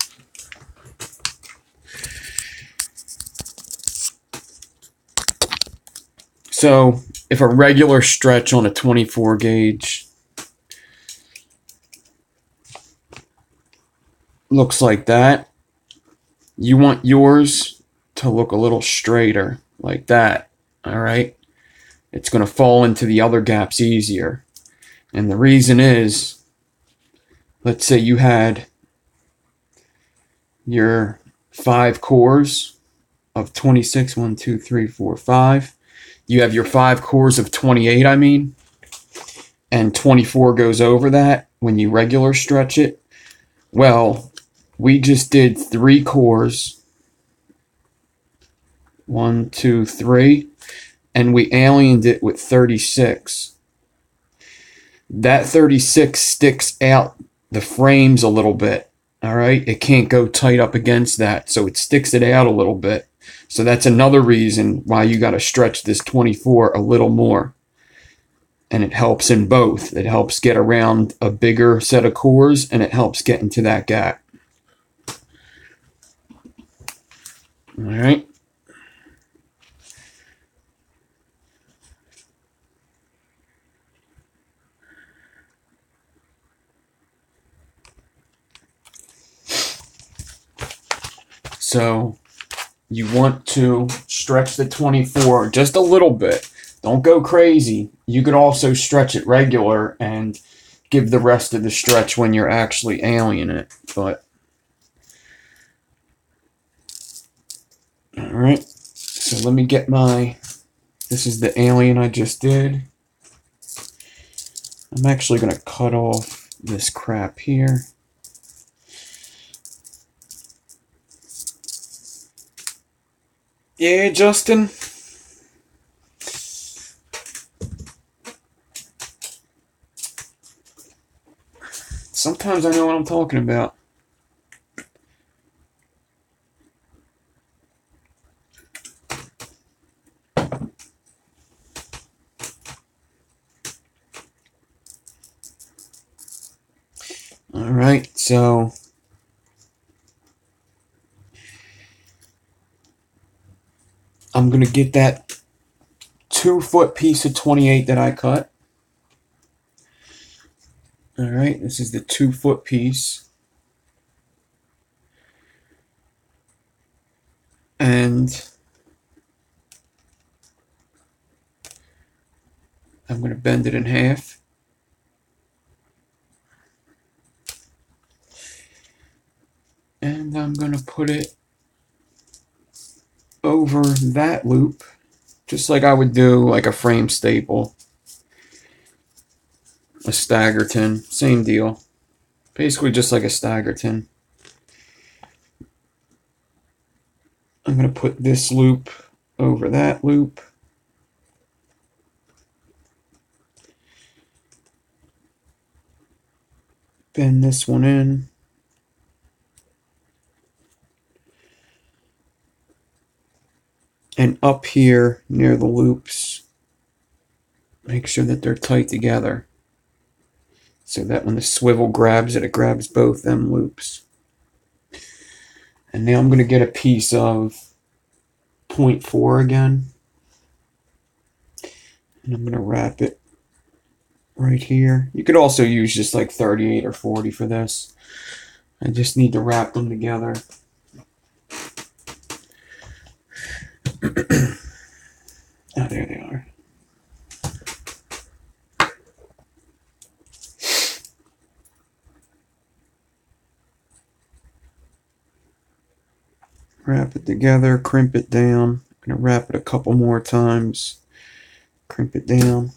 So if a regular stretch on a 24 gauge looks like that, you want yours to look a little straighter like that. All right, it's going to fall into the other gaps easier. And the reason is, let's say you had your 5 cores of 26, 1, 2, 3, 4, 5. You have your 5 cores of 28, I mean, and 24 goes over that when you regular stretch it. Well, we just did 3 cores, 1, 2, 3, and we aliened it with 36. That 36 sticks out the frames a little bit, all right? It can't go tight up against that, so it sticks it out a little bit. So that's another reason why you got to stretch this 24 a little more. And it helps in both. It helps get around a bigger set of cores, and it helps get into that gap. All right. So you want to stretch the 24 just a little bit. Don't go crazy. You could also stretch it regular and give the rest of the stretch when you're actually aliening it. But all right. So let me get my, this is the alien I just did. I'm actually going to cut off this crap here. Yeah, Justin. Sometimes I know what I'm talking about. All right, so I'm going to get that 2-foot piece of 28 that I cut. All right, this is the 2-foot piece. And I'm going to bend it in half. And I'm going to put it over that loop, just like I would do like a frame staple, a Staggerton, same deal. Basically just like a Staggerton. I'm going to put this loop over that loop. Bend this one in. And up here near the loops, make sure that they're tight together. so that when the swivel grabs it, it grabs both them loops. And now I'm going to get a piece of 0.4 again. And I'm going to wrap it right here. You could also use just like 38 or 40 for this. I just need to wrap them together. Oh, there they are. Wrap it together, crimp it down. I'm going to wrap it a couple more times. Crimp it down.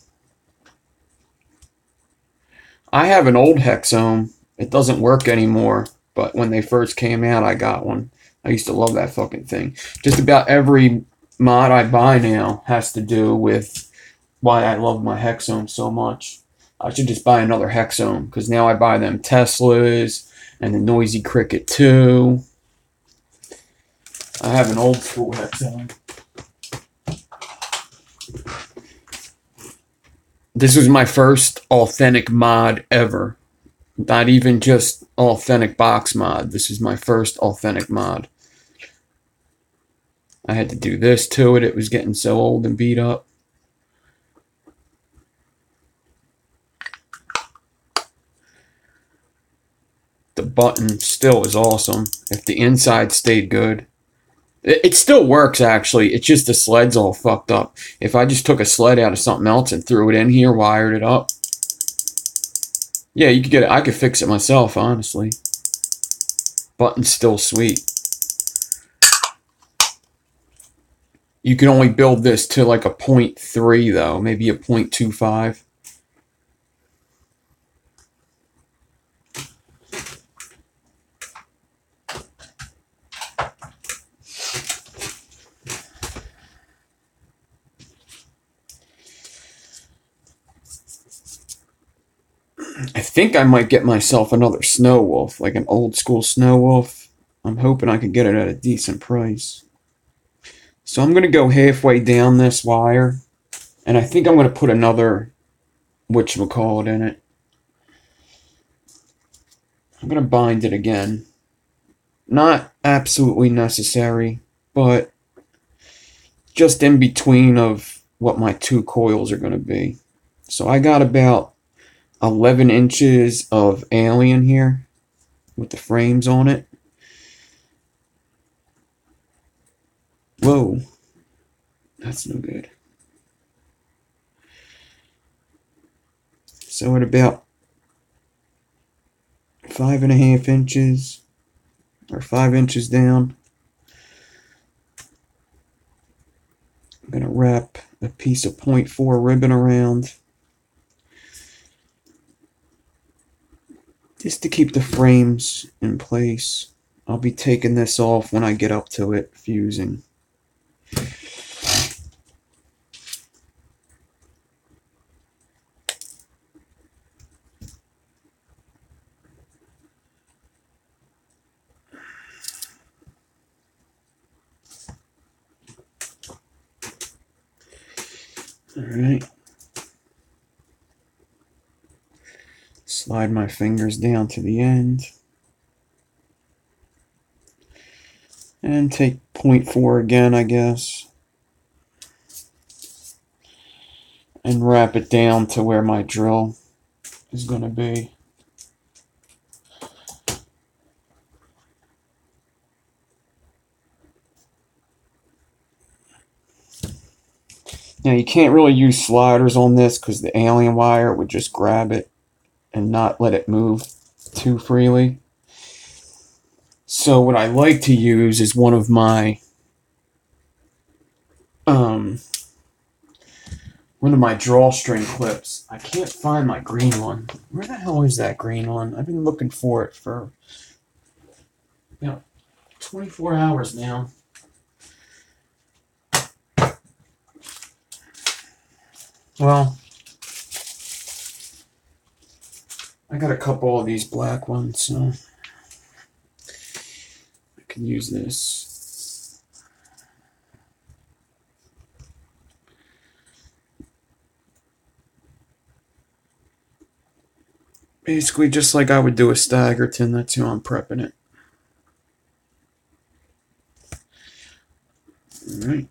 I have an old hexome. It doesn't work anymore, but when they first came out, I got one. I used to love that fucking thing. Just about every mod I buy now has to do with why I love my hexome so much. I should just buy another hexome, because now I buy them Teslas and the Noisy Cricket 2. I have an old school hexome. This was my first authentic mod ever. Not even just authentic box mod. This is my first authentic mod. I had to do this to it. It was getting so old and beat up. The button still is awesome. If the inside stayed good. It still works, actually. It's just the sled's all fucked up. If I just took a sled out of something else and threw it in here, wired it up. Yeah, you could get it. I could fix it myself, honestly. Button's still sweet. You can only build this to like a 0.3, though. Maybe a 0.25. I think I might get myself another Snow Wolf, like an old school Snow Wolf. I'm hoping I can get it at a decent price. So I'm going to go halfway down this wire, and I think I'm going to put another whatchamacallit in it. I'm going to bind it again. Not absolutely necessary, but just in between of what my two coils are going to be. So I got about 11 inches of alien here with the frames on it. Whoa, that's no good. So at about 5.5 inches, or 5 inches down, I'm going to wrap a piece of 0.4 ribbon around, just to keep the frames in place. I'll be taking this off when I get up to it, fusing. Alright. Slide my fingers down to the end. And take 0.4 again, I guess. And wrap it down to where my drill is going to be. Now you can't really use sliders on this because the alien wire would just grab it and not let it move too freely. So what I like to use is one of my drawstring clips. I can't find my green one. Where the hell is that green one? I've been looking for it for 24 hours now. Well, I got a couple of these black ones, so I can use this. Basically just like I would do a Staggerton, that's how I'm prepping it. Alright.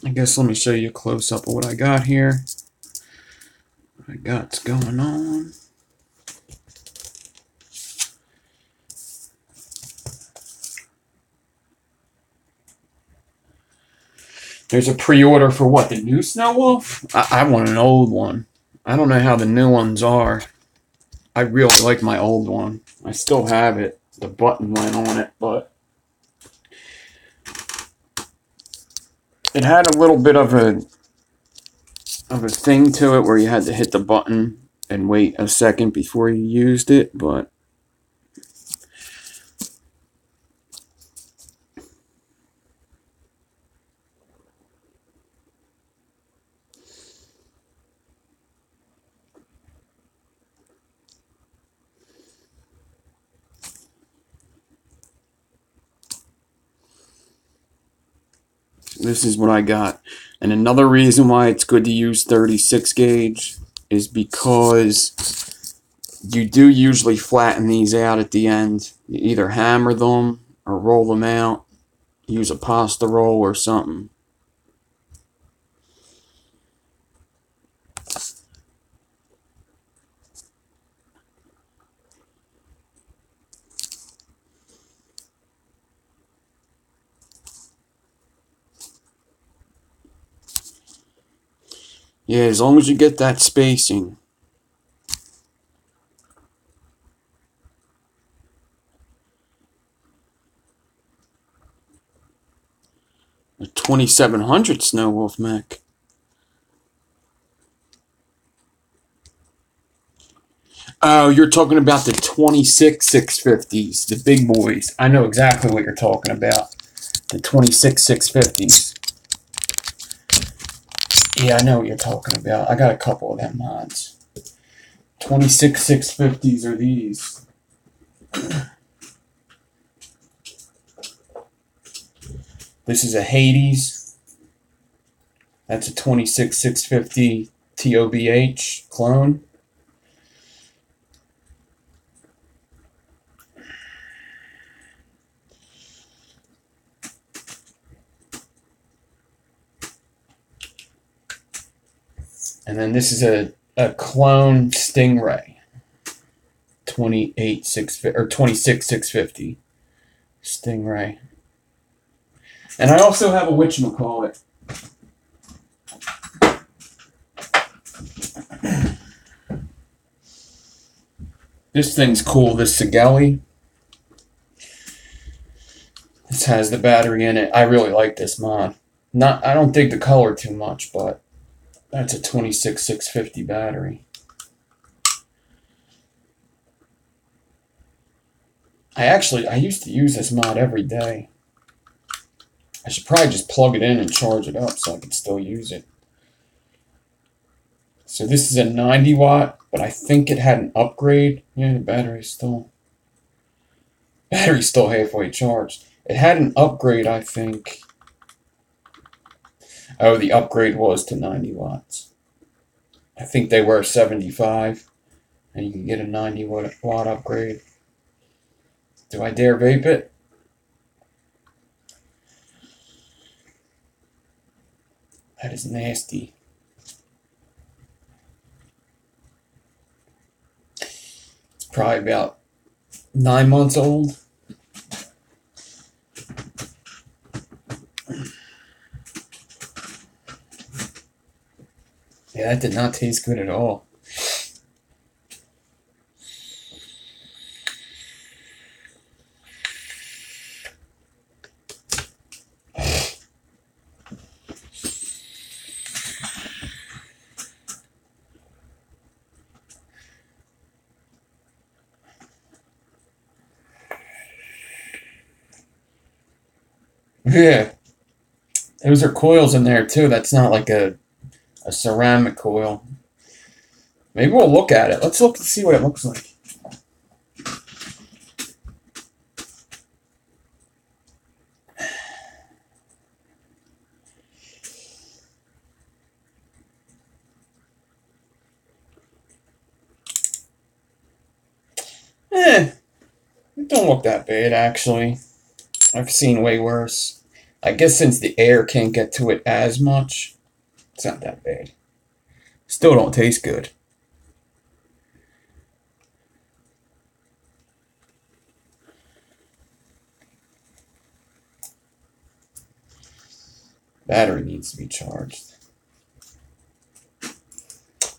I guess let me show you a close-up of what I got here. What I got's going on. There's a pre-order for what, the new Snow Wolf? I want an old one. I don't know how the new ones are. I really like my old one. I still have it. The button went on it, but it had a little bit of a thing to it where you had to hit the button and wait a second before you used it, but this is what I got. And another reason why it's good to use 36 gauge is because you do usually flatten these out at the end. You either hammer them or roll them out, use a pasta roll or something. Yeah, as long as you get that spacing. A 2700 Snow Wolf mech. Oh, you're talking about the 26 650s, the big boys. I know exactly what you're talking about. The 26 650s. Yeah, I know what you're talking about. I got a couple of them mods. 26 650s are these. This is a Hades. That's a 26 650 TOBH clone. And then this is a clone Stingray. 26 650 Stingray. And I also have a whatchamacallit. This thing's cool, this Sigelli. This has the battery in it. I really like this mod. I don't dig the color too much, but that's a 26 650 battery. I used to use this mod every day. I should probably just plug it in and charge it up so I can still use it. So this is a 90 watt, but I think it had an upgrade. Yeah, the battery's still halfway charged. It had an upgrade, I think. Oh, the upgrade was to 90 watts. I think they were 75, and you can get a 90 watt upgrade. Do I dare vape it? That is nasty. It's probably about 9 months old. Yeah, that did not taste good at all. Yeah. Those are coils in there too. That's not like a ceramic coil. Maybe we'll look at it. Let's look and see what it looks like. It don't look that bad, actually. I've seen way worse. I guess since the air can't get to it as much, it's not that bad. Still don't taste good. Battery needs to be charged.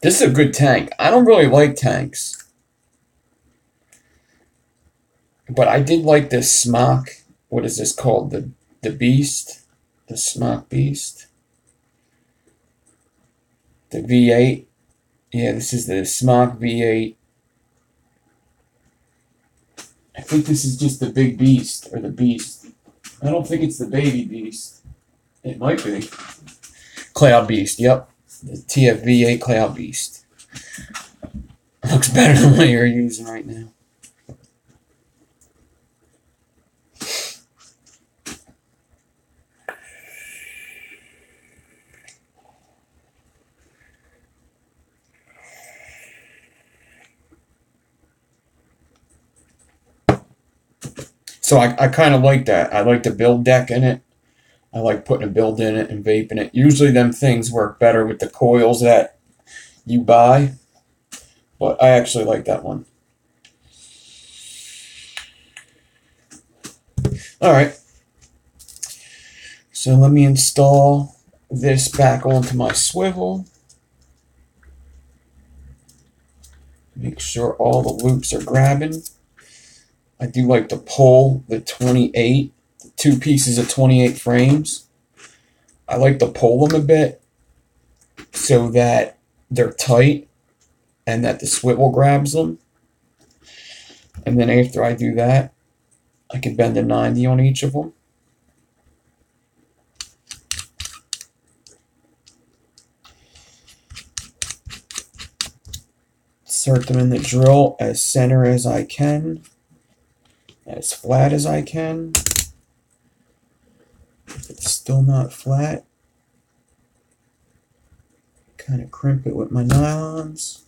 This is a good tank. I don't really like tanks. But I did like this smock. What is this called? The Beast? The Smock Beast? The V8? Yeah, this is the Smock V8. I think this is just the Big Beast, or the Beast. I don't think it's the Baby Beast. It might be. Cloud Beast, yep. The TFV8 Cloud Beast. Looks better than what you're using right now. So I kind of like that. I like the build deck in it. I like putting a build in it and vaping it. Usually them things work better with the coils that you buy. But I actually like that one. Alright. So let me install this back onto my swivel. Make sure all the loops are grabbing. I do like to pull the 28, 2 pieces of 28 frames. I like to pull them a bit so that they're tight and that the swivel grabs them. And then after I do that, I can bend a 90 on each of them. Insert them in the drill as center as I can. As flat as I can. If it's still not flat, kind of crimp it with my nylons.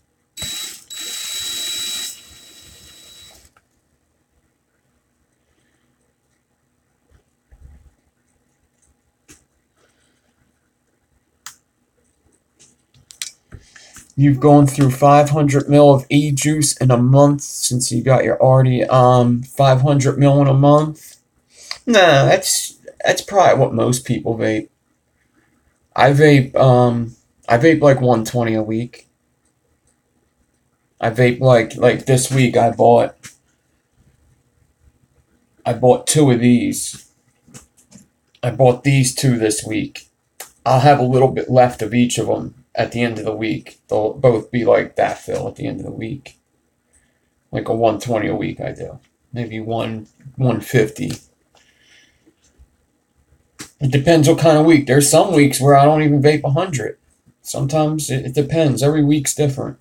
You've gone through 500 ml of e-juice in a month since you got your already 500 ml in a month. Nah, that's probably what most people vape. I vape like 120 a week. I vape like this week I bought 2 of these. I bought these 2 this week. I'll have a little bit left of each of them at the end of the week. They'll both be like that fill at the end of the week. Like a 120 a week I do. Maybe 150. It depends what kind of week. There's some weeks where I don't even vape 100. Sometimes it depends. Every week's different.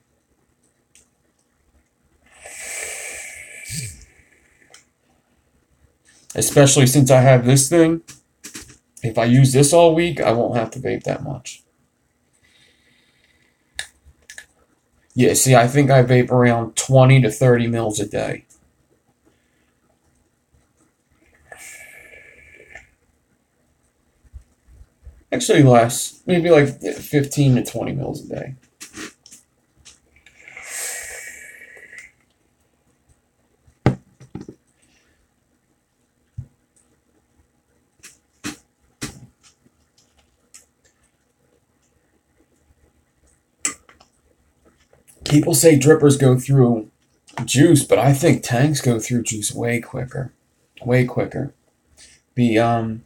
Especially since I have this thing. If I use this all week, I won't have to vape that much. Yeah, see, I think I vape around 20 to 30 mils a day. Actually less. Maybe like 15 to 20 mils a day. People say drippers go through juice, but I think tanks go through juice way quicker. Way quicker. The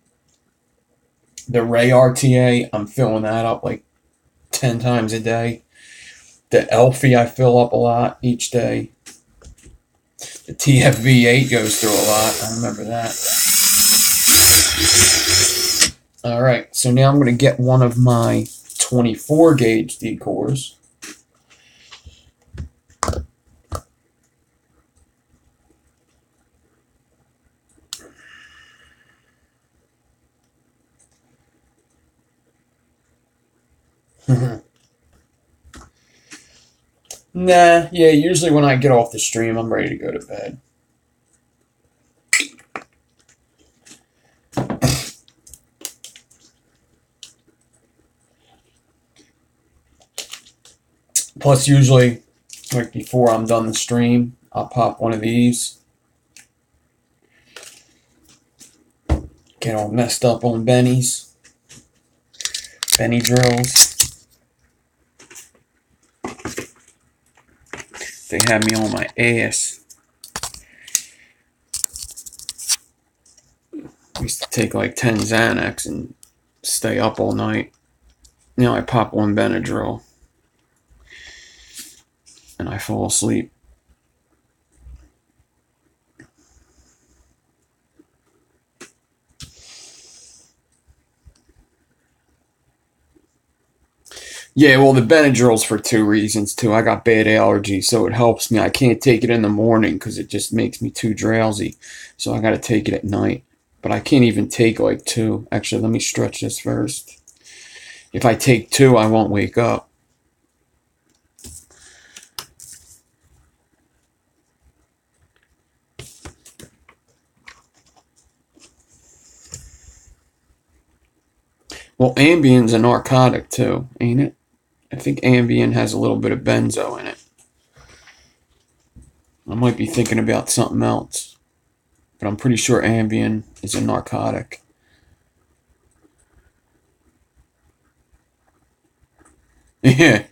Ray RTA, I'm filling that up like 10 times a day. The Elfie, I fill up a lot each day. The TFV8 goes through a lot. I remember that. Alright, so now I'm going to get one of my 24 gauge decors. Nah, yeah, usually when I get off the stream, I'm ready to go to bed. Plus, usually, like before I'm done the stream, I'll pop one of these. Get all messed up on Benny drills. They had me on my ass. I used to take like 10 Xanax and stay up all night. Now I pop one Benadryl and I fall asleep. Yeah, well, the Benadryl's for 2 reasons, too. I got bad allergies, so it helps me. I can't take it in the morning because it just makes me too drowsy. So I got to take it at night. But I can't even take like 2. Actually, let me stretch this first. If I take 2, I won't wake up. Well, Ambien's a narcotic, too, ain't it? I think Ambien has a little bit of benzo in it. I might be thinking about something else. But I'm pretty sure Ambien is a narcotic. Yeah.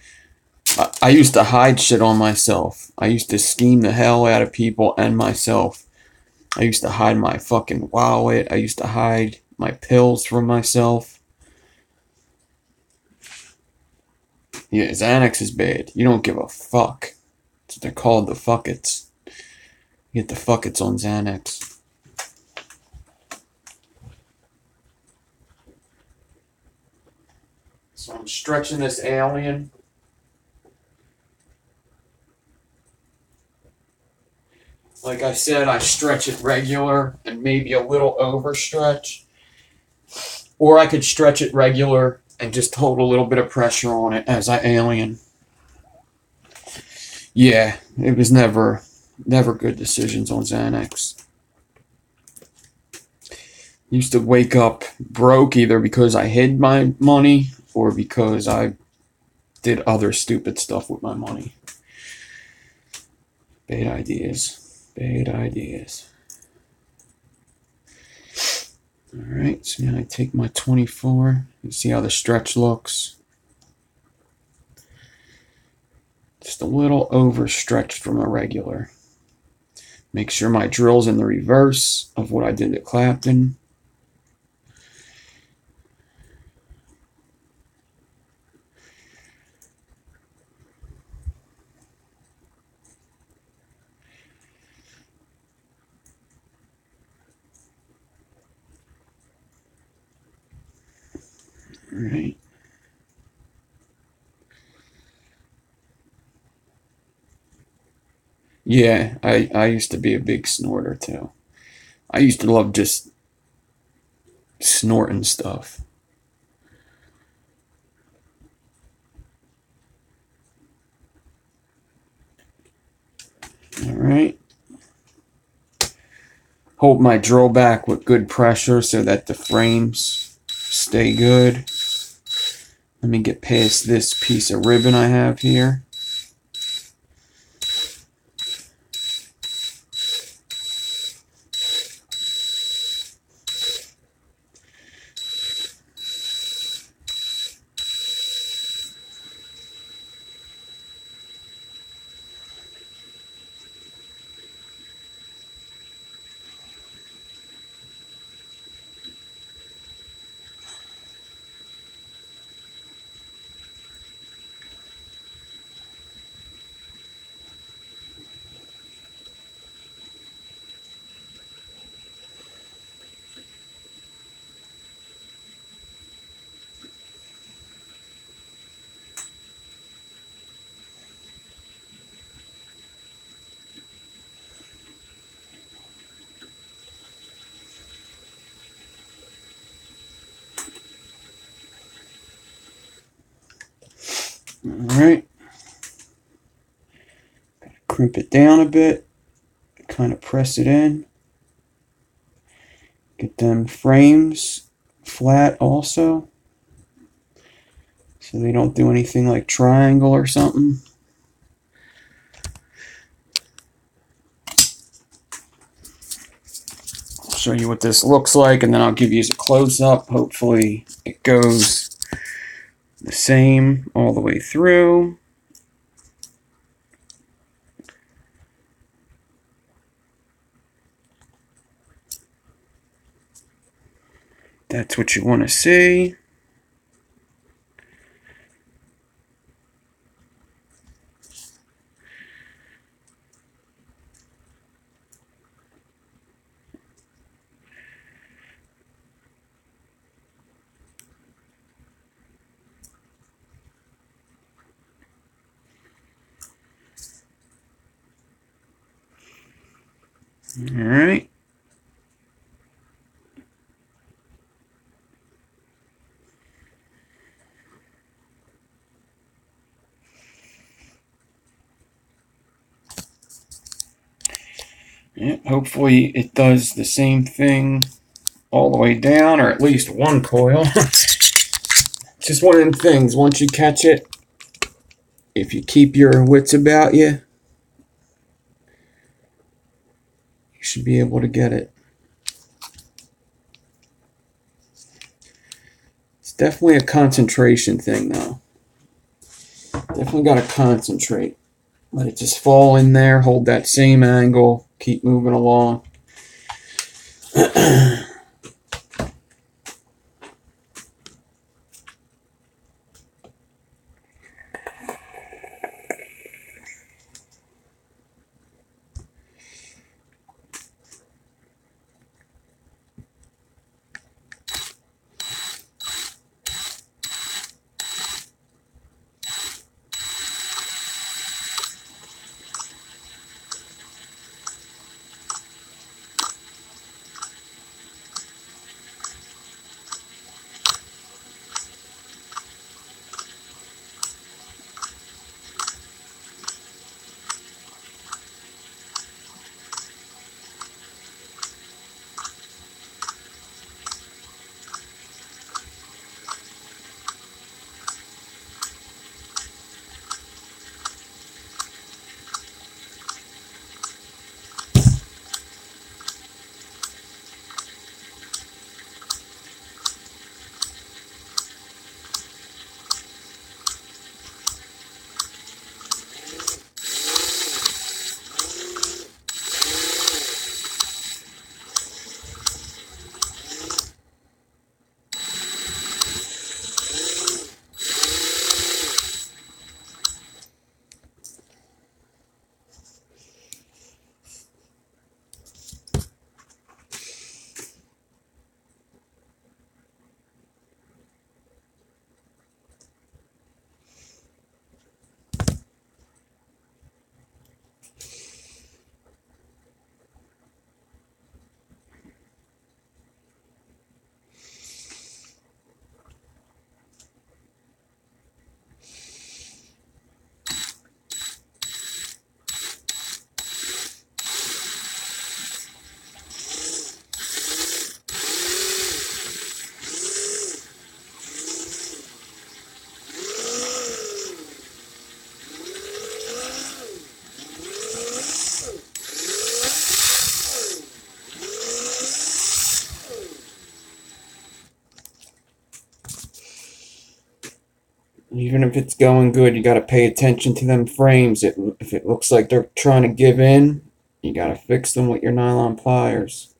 I used to hide shit on myself. I used to scheme the hell out of people and myself. I used to hide my fucking wallet. I used to hide my pills from myself. Yeah, Xanax is bad. You don't give a fuck. That's what they're called, the fuckets. You get the fuckets on Xanax. So I'm stretching this alien. Like I said, I stretch it regular and maybe a little overstretch. Or I could stretch it regular and just hold a little bit of pressure on it as I alien. Yeah, it was never good decisions on Xanax. Used to wake up broke either because I hid my money or because I did other stupid stuff with my money. Bad ideas. Bad ideas. Alright, so now I take my 24. You see how the stretch looks? Just a little overstretched from a regular. Make sure my drill's in the reverse of what I did at Clapton. Alright. Yeah, I used to be a big snorter too. I used to love just snorting stuff. Alright. Hold my drill back with good pressure so that the frames stay good. Let me get past this piece of ribbon I have here. Alright. crimp it down a bit, kind of press it in. Get them frames flat also, so they don't do anything like triangle or something. I'll show you what this looks like, and then I'll give you a close-up. Hopefully it goes the same all the way through. That's what you want to see. All right. Yeah, hopefully it does the same thing all the way down, or at least one coil. Just one of them things, once you catch it, if you keep your wits about you, you should be able to get it. It's definitely a concentration thing, though. Definitely got to concentrate. Let it just fall in there, hold that same angle, keep moving along. Even if it's going good, you got to pay attention to them frames. If it looks like they're trying to give in, you got to fix them with your nylon pliers.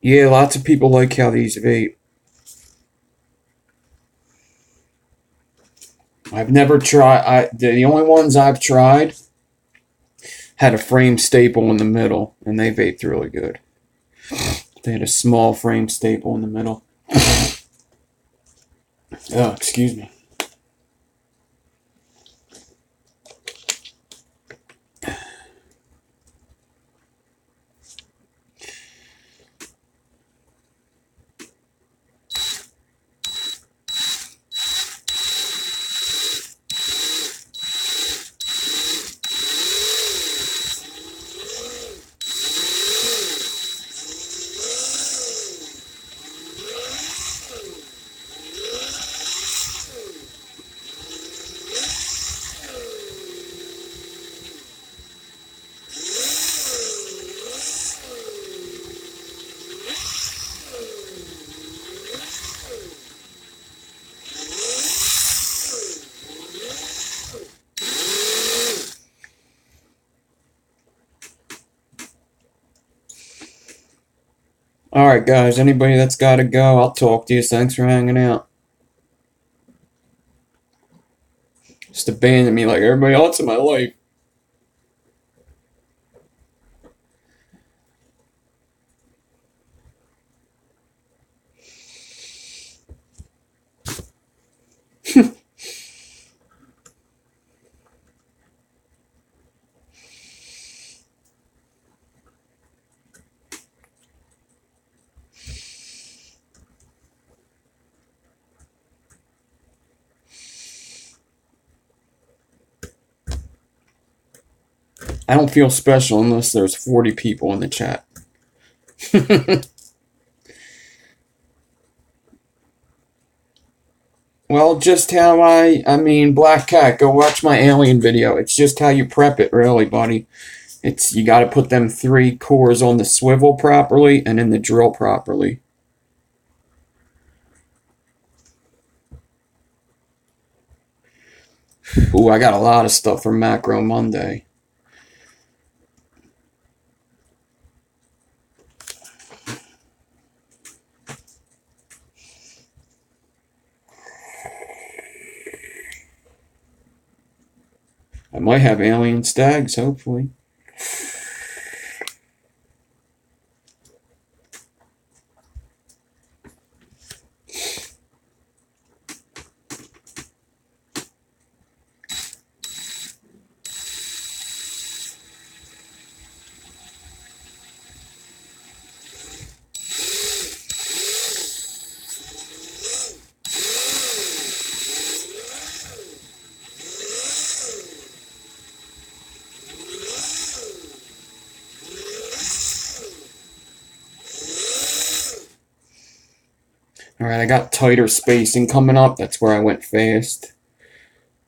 Yeah, lots of people like how these vape. I've never tried. The only ones I've tried had a frame staple in the middle, and they vaped really good. They had a small frame staple in the middle. Oh, excuse me. Alright, guys, anybody that's got to go, I'll talk to you. Thanks for hanging out. Just abandon me like everybody else in my life. I don't feel special unless there's 40 people in the chat. Well, just how I mean, Black Cat, go watch my alien video. It's just how you prep it, really, buddy. You got to put them 3 cores on the swivel properly and in the drill properly. Ooh, I got a lot of stuff for Macro Monday. I might have alien stags, hopefully. Alright, I got tighter spacing coming up. That's where I went fast.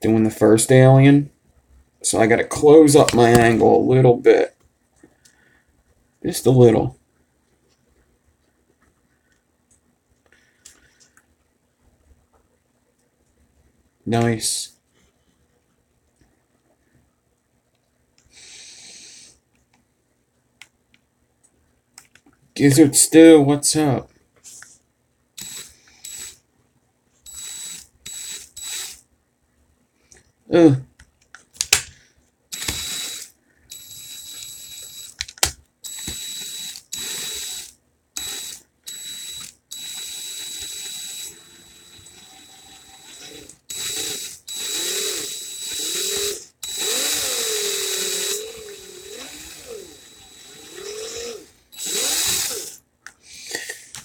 Doing the first alien. So I got to close up my angle a little bit. Just a little. Nice. Gizzard Stew, what's up? Ugh.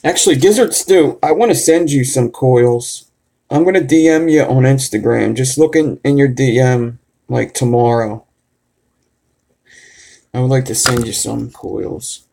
Actually, Gizzard Stew, I want to send you some coils. I'm going to DM you on Instagram. Just look in your DM, like, tomorrow. I would like to send you some coils.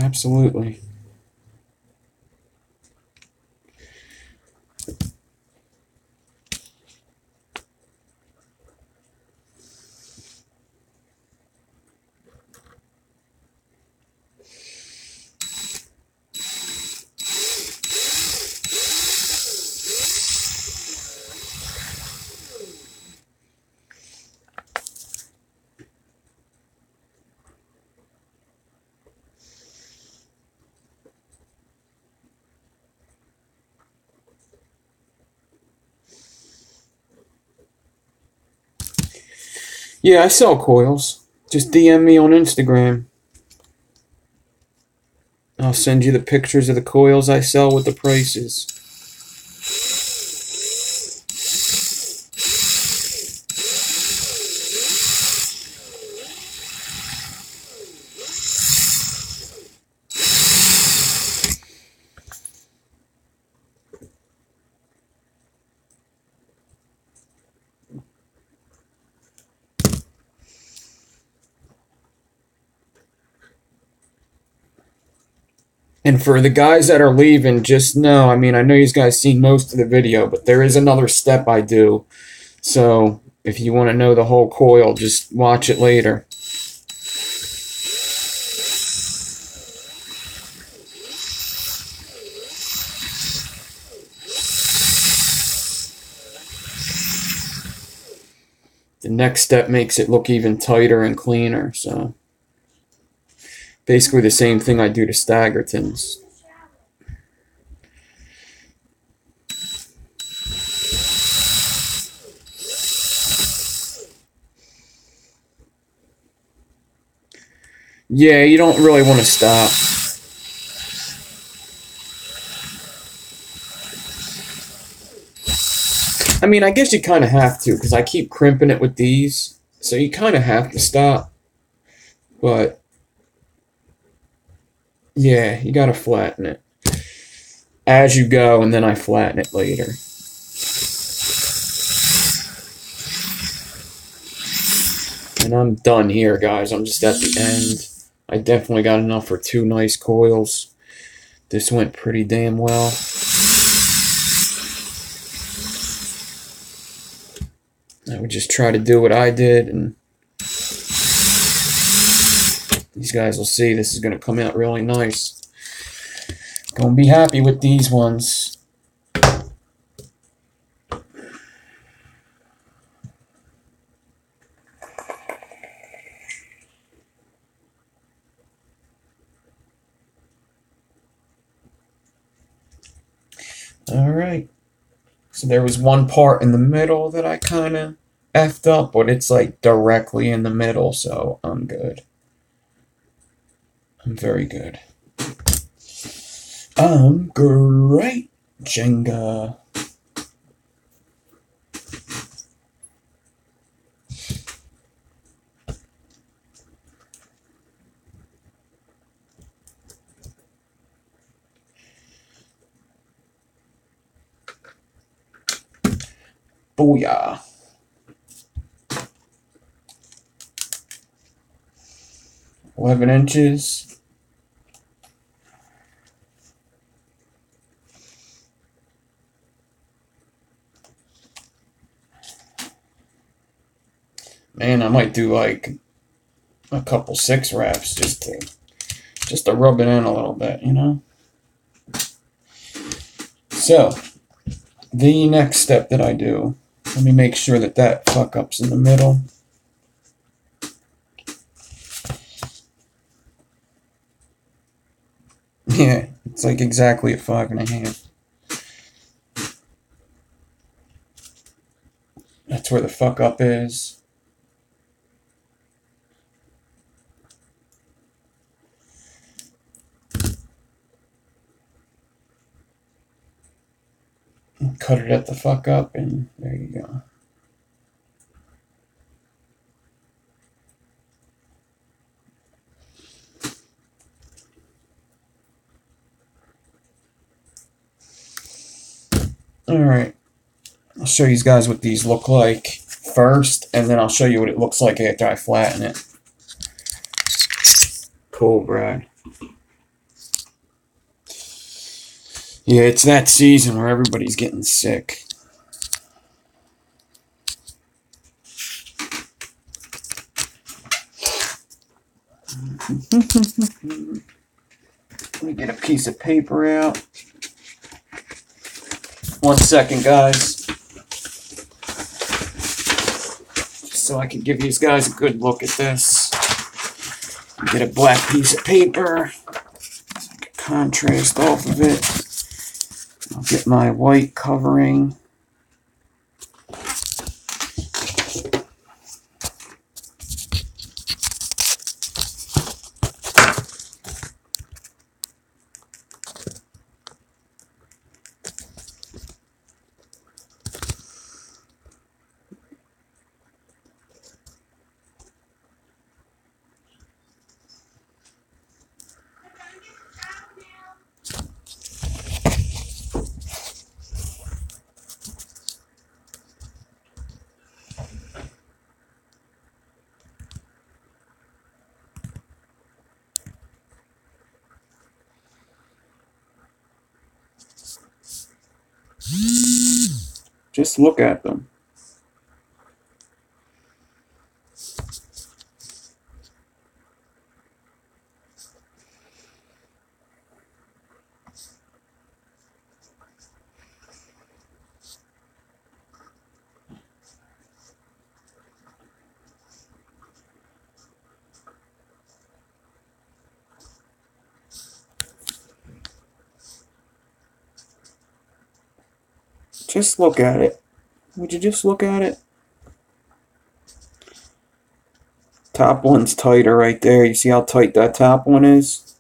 Absolutely. Yeah, I sell coils. Just DM me on Instagram. I'll send you the pictures of the coils I sell with the prices. And for the guys that are leaving, just know, I mean, I know you guys seen most of the video, but there is another step I do. So if you want to know the whole coil, just watch it later. The next step makes it look even tighter and cleaner. So basically the same thing I do to Staggertons. Yeah, you don't really want to stop. I mean, I guess you kind of have to, because I keep crimping it with these, so you kind of have to stop. But yeah, you gotta flatten it as you go, and then I flatten it later. And I'm done here, guys. I'm just at the end. I definitely got enough for 2 nice coils. This went pretty damn well. I would just try to do what I did, and these guys will see this is going to come out really nice. Gonna be happy with these ones. Alright. So there was one part in the middle that I kind of effed up, but it's like directly in the middle, so I'm good. I'm very good. I'm great, Jenga. Booyah. $11 inches. Man, I might do like a couple 6 wraps just to rub it in a little bit, you know? So, the next step that I do, let me make sure that that fuck up's in the middle. Yeah, it's like exactly at 5.5. That's where the fuck up is. Cut it at the fuck up, and there you go. Alright, I'll show you guys what these look like first, and then I'll show you what it looks like after I flatten it. Cool, Brad. Yeah, it's that season where everybody's getting sick. Let me get a piece of paper out. 1 second, guys. Just so I can give you guys a good look at this. Get a black piece of paper. So I can contrast off of it. I'll get my white covering. Just look at them. Just look at it. Would you just look at it? Top one's tighter right there. You see how tight that top one is?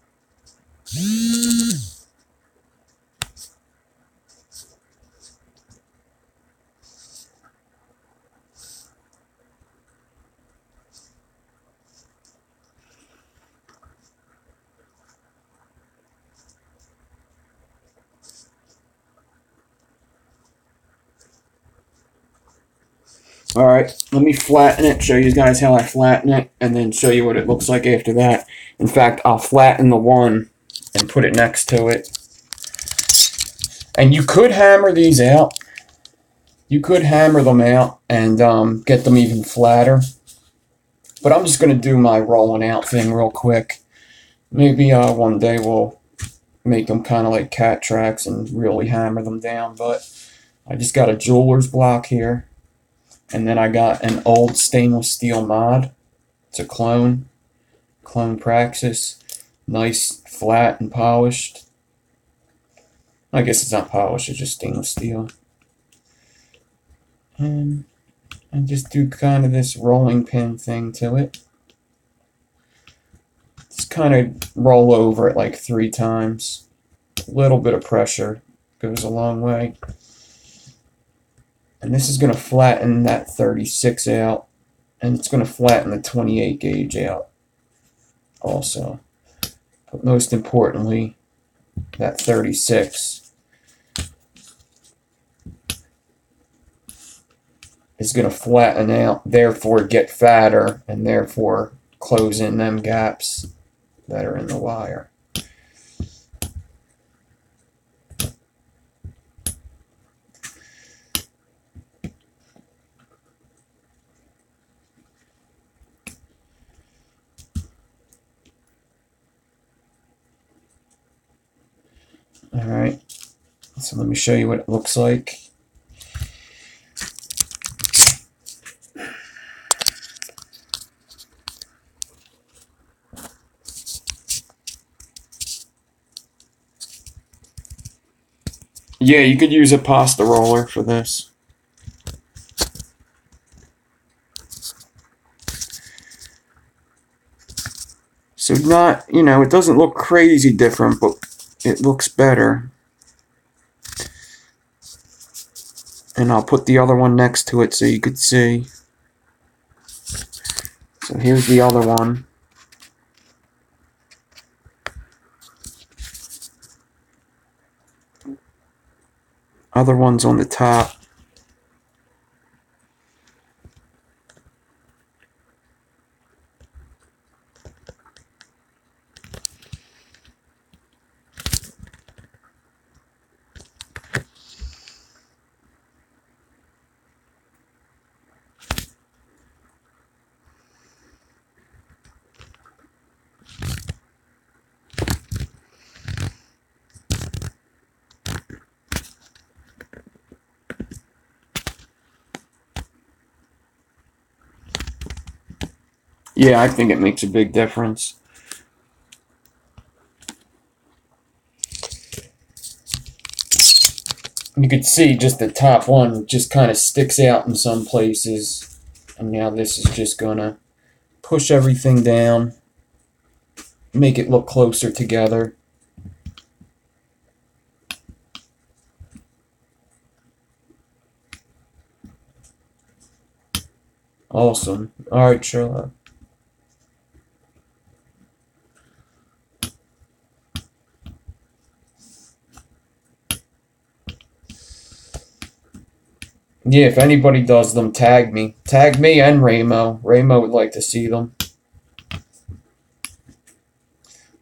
Alright, let me flatten it, show you guys how I flatten it, and then show you what it looks like after that. In fact, I'll flatten the one and put it next to it. And you could hammer these out. You could hammer them out and get them even flatter. But I'm just going to do my rolling out thing real quick. Maybe one day we'll make them kind of like cat tracks and really hammer them down. But I just got a jeweler's block here. And then I got an old stainless steel mod. It's a clone Praxis. Nice, flat, and polished. I guess it's not polished, it's just stainless steel. And just do kind of this rolling pin thing to it. Just kind of roll over it like 3 times. A little bit of pressure goes a long way. And this is going to flatten that 36 out. And it's going to flatten the 28 gauge out also. But most importantly, that 36 is going to flatten out, therefore get fatter, and therefore close in them gaps that are in the wire. Alright, so let me show you what it looks like. Yeah, you could use a pasta roller for this. So not, you know, it doesn't look crazy different, but it looks better. And I'll put the other one next to it so you could see. So here's the other one. Other one's on the top. Yeah, I think it makes a big difference. You could see just the top one just kind of sticks out in some places. And now this is just going to push everything down, make it look closer together. Awesome. Alright, Sherlock. Yeah, if anybody does them, tag me. Tag me and Ramo. Ramo would like to see them.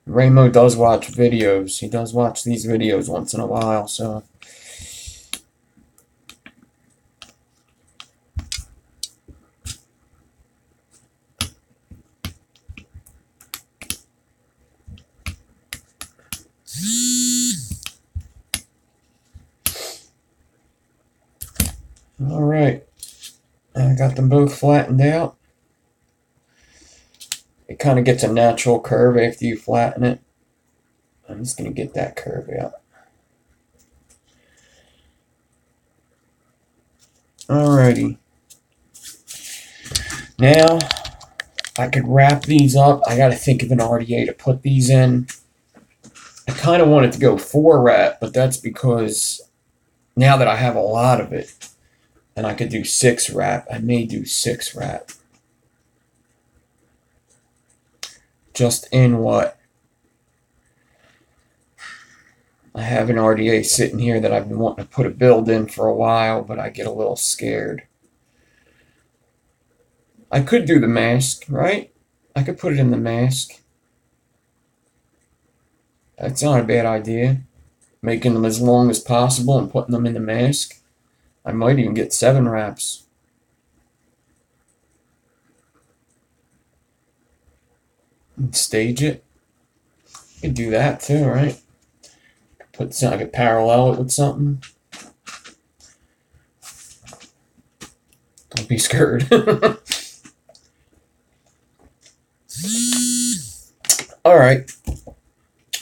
Ramo does watch videos. He does watch these videos once in a while, so Alright. I got them both flattened out. It kind of gets a natural curve after you flatten it. I'm just going to get that curve out. Alrighty. Now, I could wrap these up. I got to think of an RDA to put these in. I kind of wanted to go 4 wrap, but that's because now that I have a lot of it, and I could do 6 wrap, I may do 6 wrap. Just in what? I have an RDA sitting here that I've been wanting to put a build in for a while, but I get a little scared. I could do the mask, right? I could put it in the mask. That's not a bad idea. Making them as long as possible and putting them in the mask. I might even get 7 wraps. And stage it. I could do that too, right? Put some, I could parallel it with something. Don't be scared. Alright.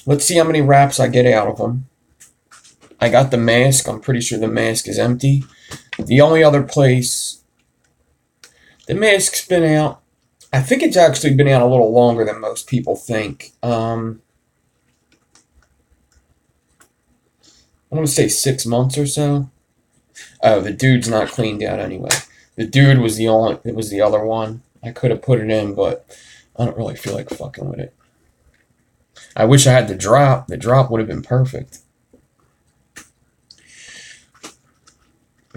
Let's see how many wraps I get out of them. I got the mask. I'm pretty sure the mask is empty. The only other place the mask's been out, I think it's actually been out a little longer than most people think. I want to say 6 months or so. Oh, the dude's not cleaned out anyway. The dude was the other one. I could have put it in, but I don't really feel like fucking with it. I wish I had the drop. The drop would have been perfect.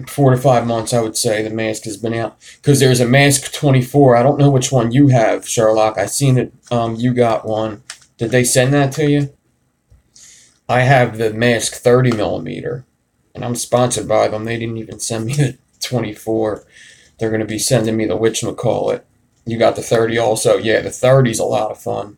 4 to 5 months, I would say, the mask has been out. Because there's a mask 24. I don't know which one you have, Sherlock. I seen that you got one. Did they send that to you? I have the mask 30 millimeter. And I'm sponsored by them. They didn't even send me the 24. They're going to be sending me the whatchamacallit. You got the 30 also? Yeah, the 30's a lot of fun.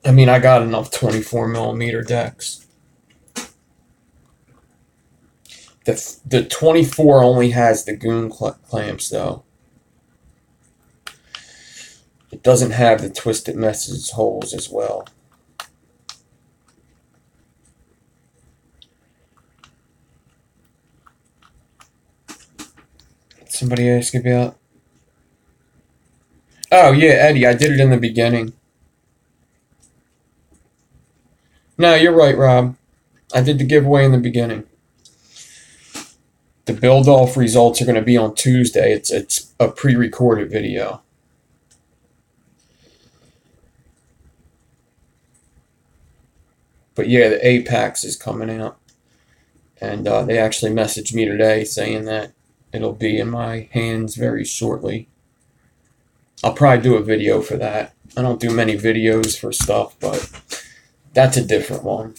I mean, I got enough 24 millimeter decks. The 24 only has the goon clamps, though. It doesn't have the twisted message holes as well. Somebody ask about... Oh, yeah, Eddie, I did it in the beginning. No, you're right, Rob. I did the giveaway in the beginning. The build-off results are going to be on Tuesday. It's a pre-recorded video. But yeah, the Apex is coming out. And they actually messaged me today saying that it'll be in my hands very shortly. I'll probably do a video for that. I don't do many videos for stuff, but that's a different one.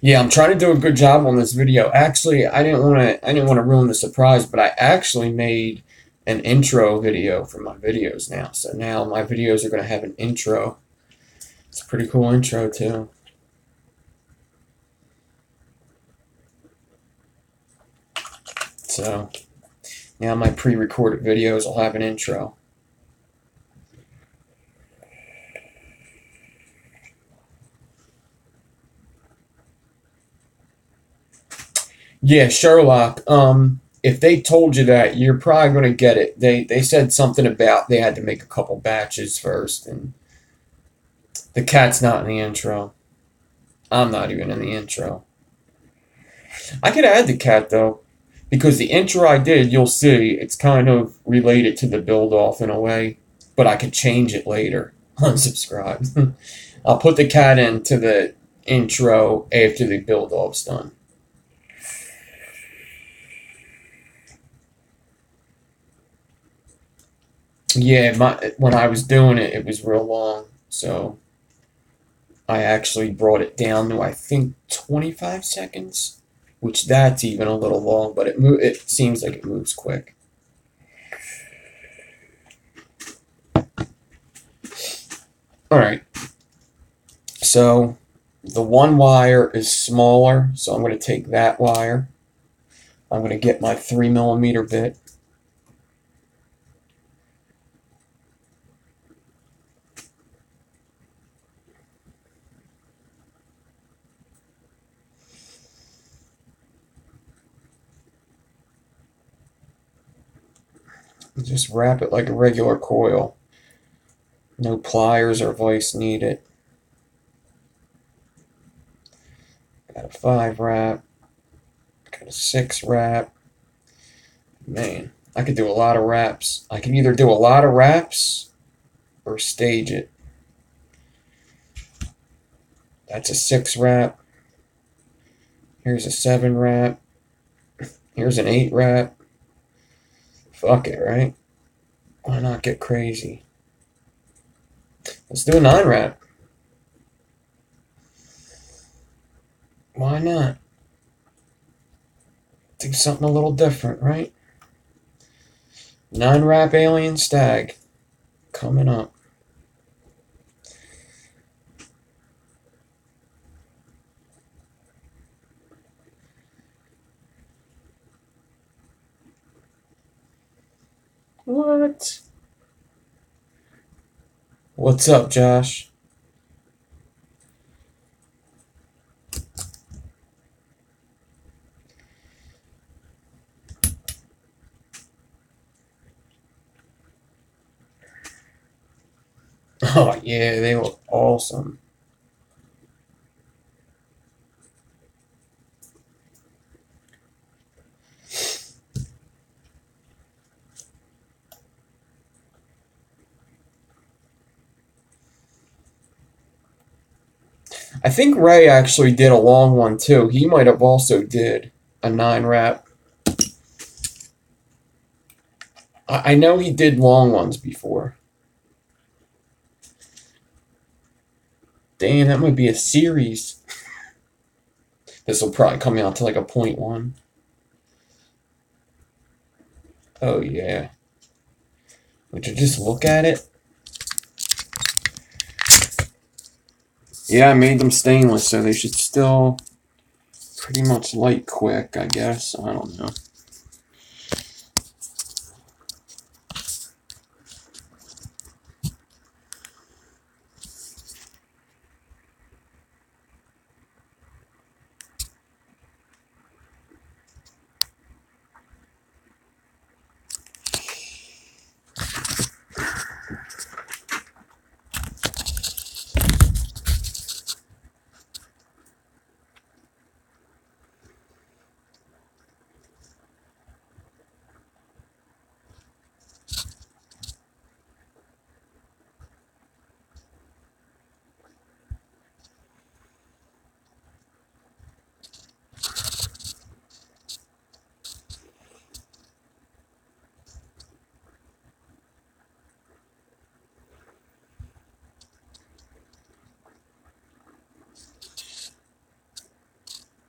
Yeah, I'm trying to do a good job on this video. Actually, I didn't want to ruin the surprise, but I actually made an intro video for my videos now. So now my videos are going to have an intro. It's a pretty cool intro too. So now my pre-recorded videos will have an intro. Yeah, Sherlock, if they told you that, you're probably going to get it. They said something about they had to make a couple batches first, and the cat's not in the intro. I'm not even in the intro. I could add the cat, though, because the intro I did, you'll see, it's kind of related to the build-off in a way, but I could change it later. Unsubscribe. I'll put the cat into the intro after the build-off's done. Yeah, when I was doing it, it was real long, so I actually brought it down to, I think, 25 seconds. which that's even a little long, but it seems like it moves quick. All right. So the one wire is smaller, so I'm going to take that wire. I'm going to get my 3mm bit. Just wrap it like a regular coil. No pliers or vise needed. Got a 5 wrap. Got a 6 wrap. Man, I could do a lot of wraps. I can either do a lot of wraps or stage it. That's a 6 wrap. Here's a 7 wrap. Here's an 8 wrap. Fuck it, right? Why not get crazy? Let's do a 9 wrap. Why not? Do something a little different, right? 9 wrap alien stag coming up. What? What's up, Josh? Oh, yeah, they look awesome. I think Ray actually did a long one, too. He might have also did a 9 wrap. I know he did long ones before. Damn, that might be a series. This will probably come out to like a 0.1. Oh, yeah. Would you just look at it? Yeah, I made them stainless, so they should still pretty much light quick, I guess. I don't know.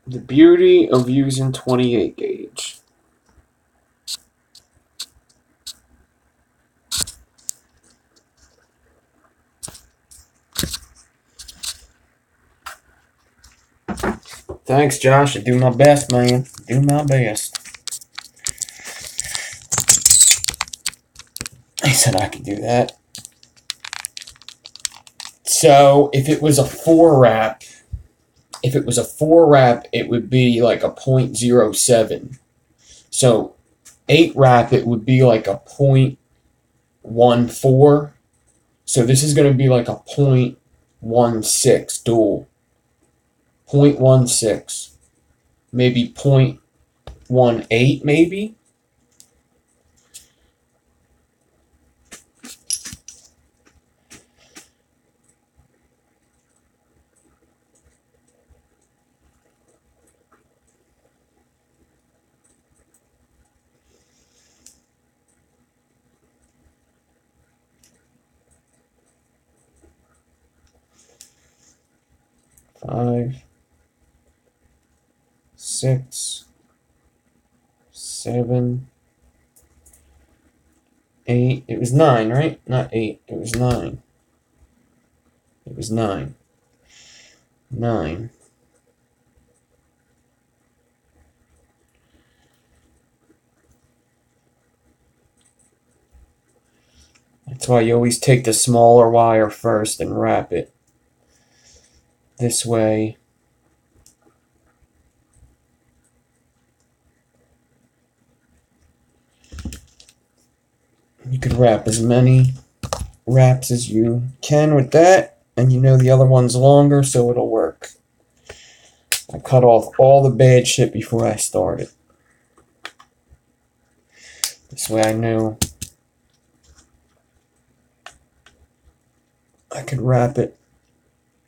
The beauty of using 28 gauge. Thanks, Josh. I do my best, man. Do my best. I said I could do that. So, if it was a 4 wrap, it would be like a 0.07. So, 8 wrap, it would be like a 0.14. So, this is going to be like a 0.16 dual. 0.16. Maybe 0.18, maybe? Five, 6, 7, 8. It was 9, right? Not 8. It was 9. It was 9. 9. That's why you always take the smaller wire first and wrap it. This way, you could wrap as many wraps as you can with that, and you know the other one's longer, so it'll work. I cut off all the bad shit before I started. This way I knew I could wrap it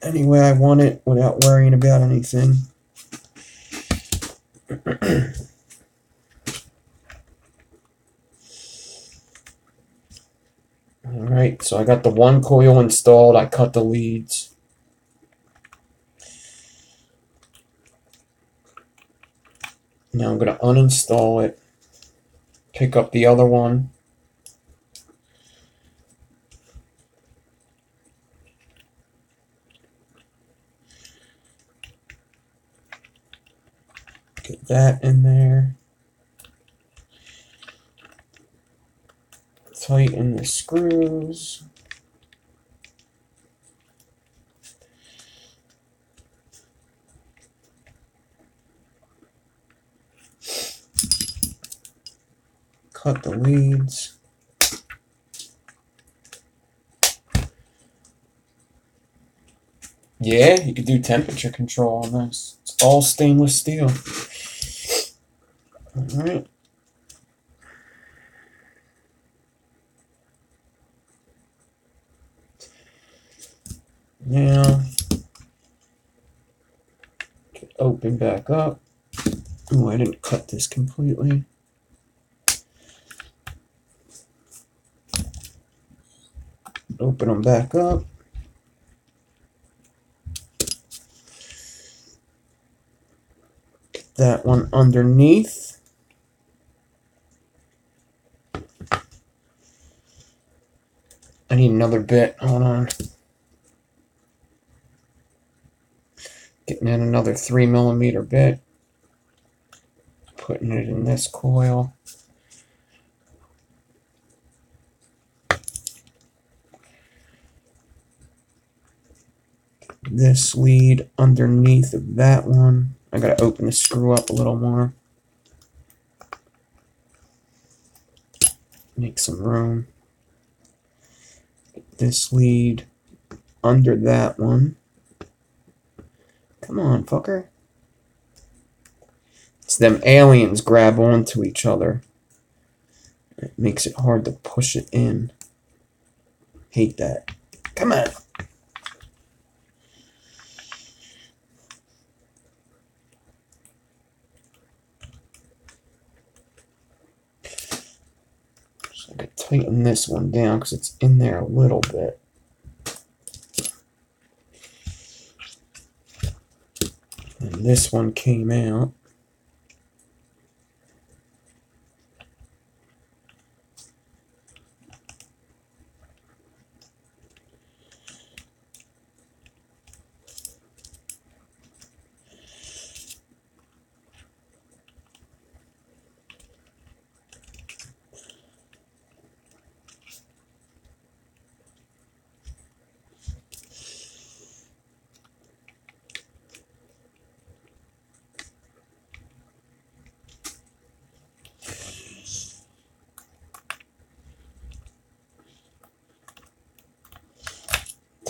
any way I want it without worrying about anything. Alright, so I got the one coil installed. I cut the leads. Now I'm going to uninstall it. Pick up the other one. Get that in there. Tighten the screws. Cut the leads. Yeah, you could do temperature control on this. It's all stainless steel. Alright. Now, open back up. Oh, I didn't cut this completely. Open them back up. Get that one underneath. I need another bit. Hold on. Getting in another 3mm bit. Putting it in this coil. This lead underneath of that one. I gotta open the screw up a little more. Make some room. Get this lead under that one. Come on, fucker. It's them aliens grab onto each other. It makes it hard to push it in. Hate that. Come on. So I could tighten this one down because it's in there a little bit. And this one came out.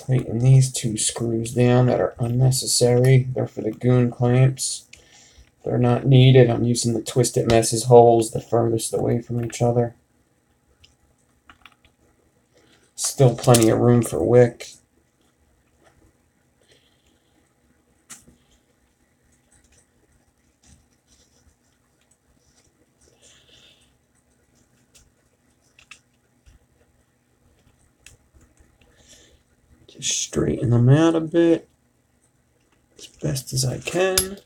Tighten these two screws down that are unnecessary. They're for the goon clamps. They're not needed. I'm using the Twisted Messes holes the furthest away from each other. Still plenty of room for wick. Just straighten them out a bit as best as I can.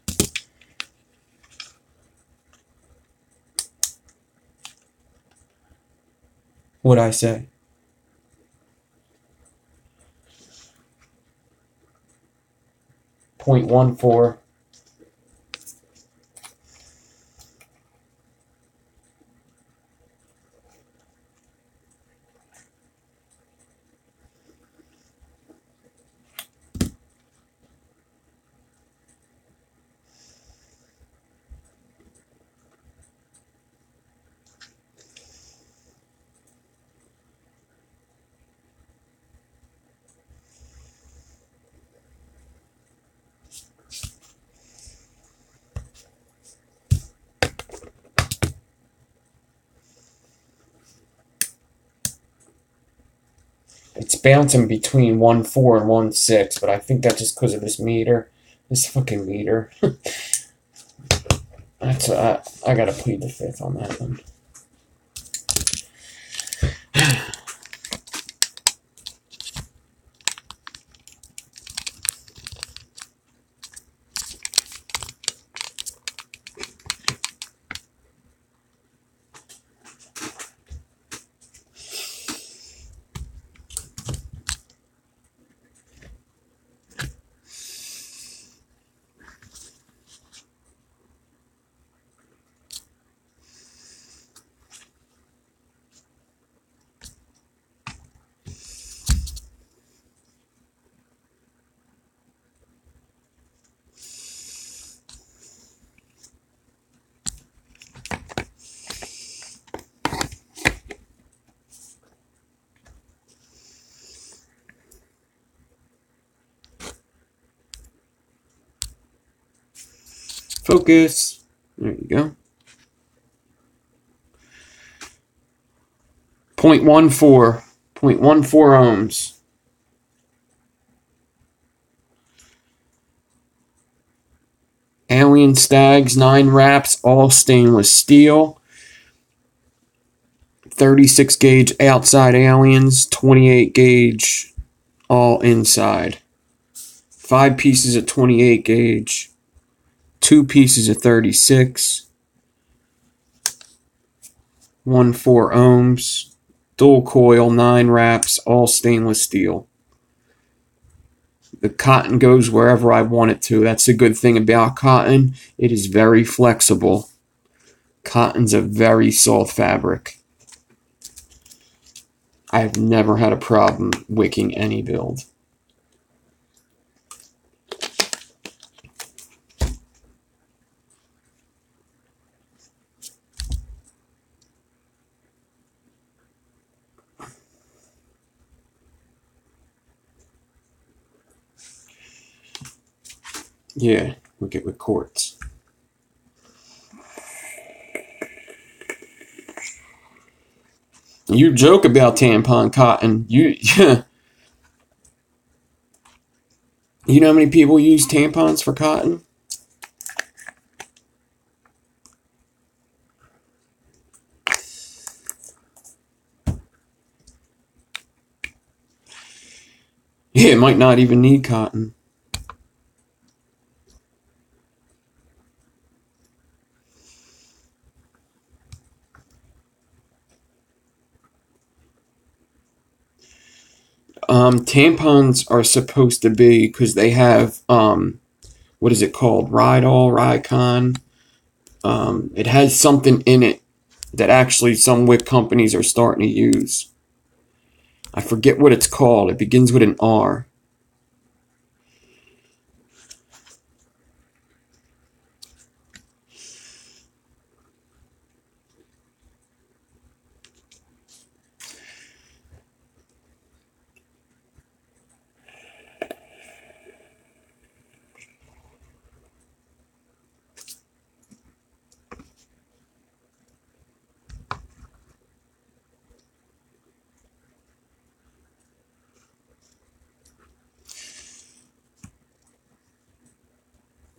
What'd I say? .14. It's bouncing between 1.4 and 1.6, but I think that's just because of this meter. This fucking meter. That's I gotta plead the fifth on that one. Focus. There you go. 0.14. 0.14 ohms. Alien Stags, 9 wraps, all stainless steel. 36 gauge outside aliens, 28 gauge all inside. 5 pieces of 28 gauge, 2 pieces of 36, 1.4 ohms, dual coil, 9 wraps, all stainless steel. The cotton goes wherever I want it to. That's the good thing about cotton. It is very flexible. Cotton's a very soft fabric. I have never had a problem wicking any build. Yeah, wick it with quartz. You joke about tampon cotton. You know how many people use tampons for cotton? Yeah, it might not even need cotton. Tampons are supposed to be, because they have, what is it called? Rydol, Rycon. It has something in it that actually some wick companies are starting to use. I forget what it's called. It begins with an R.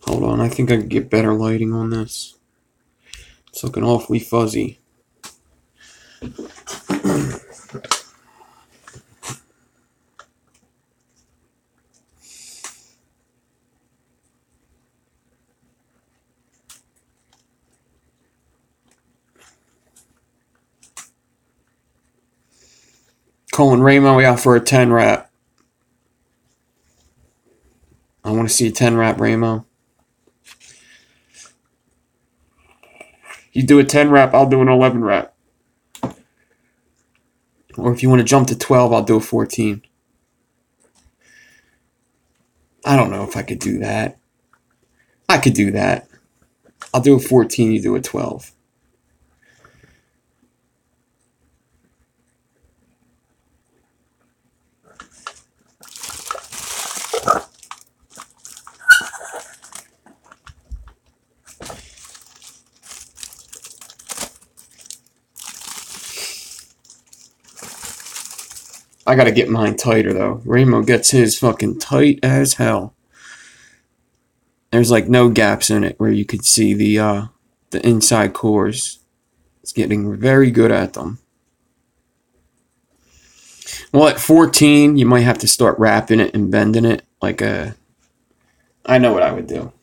Hold on, I think I can get better lighting on this. It's looking awfully fuzzy. calling Ramo out for a 10 wrap. I want to see a 10 wrap, Ramo. You do a 10 wrap, I'll do an 11 wrap. Or if you want to jump to 12, I'll do a 14. I don't know if I could do that. I could do that. I'll do a 14, you do a 12. I gotta get mine tighter though. Ramo gets his fucking tight as hell. There's like no gaps in it where you could see the inside cores. It's getting very good at them. Well, at 14, you might have to start wrapping it and bending it like a... I know what I would do.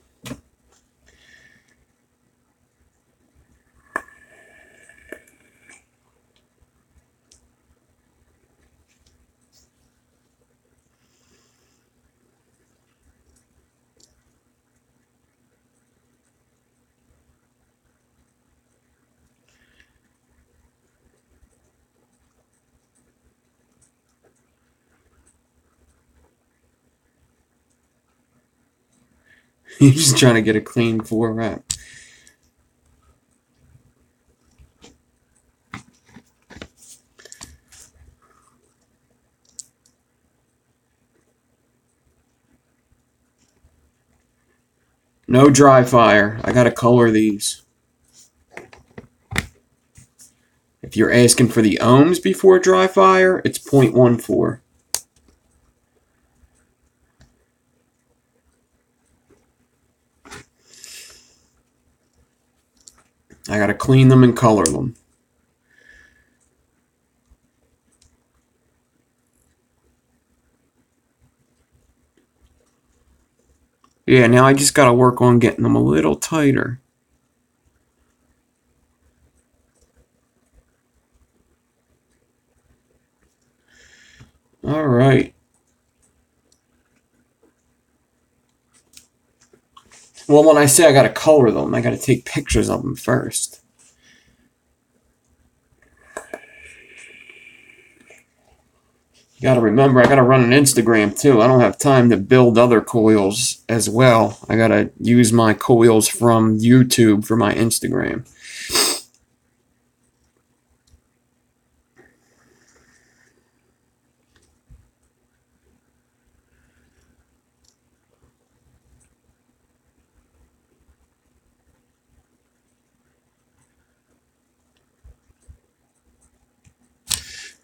You're just trying to get a clean 4 wrap. No dry fire. I gotta color these. If you're asking for the ohms before dry fire, it's 0.14. I gotta clean them and color them. Yeah, now I just gotta work on getting them a little tighter. All right. Well, when I say I gotta color them, I gotta take pictures of them first. You gotta remember, I gotta run an Instagram too. I don't have time to build other coils as well. I gotta use my coils from YouTube for my Instagram.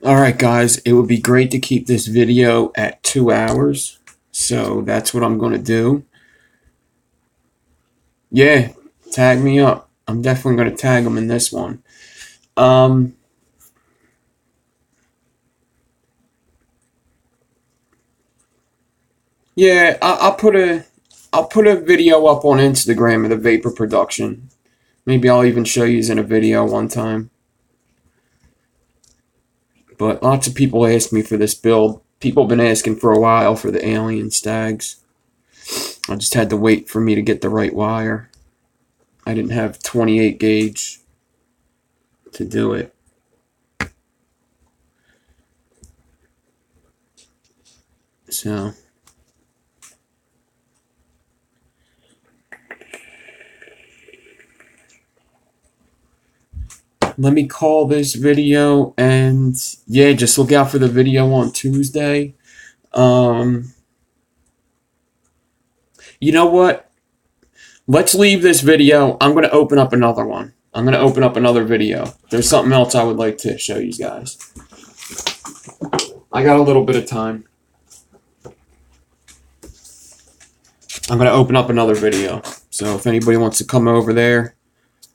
Alright guys, it would be great to keep this video at 2 hours, so that's what I'm going to do. Yeah, tag me up. I'm definitely going to tag them in this one. Yeah, I'll put a video up on Instagram of the vapor production. Maybe I'll even show you in a video one time. But lots of people ask me for this build. People have been asking for a while for the alien stags. I just had to wait for me to get the right wire. I didn't have 28 gauge to do it. So let me call this video, and yeah, just look out for the video on Tuesday. You know what? Let's leave this video. I'm going to open up another one. I'm going to open up another video. There's something else I would like to show you guys. I got a little bit of time. I'm going to open up another video. So if anybody wants to come over there,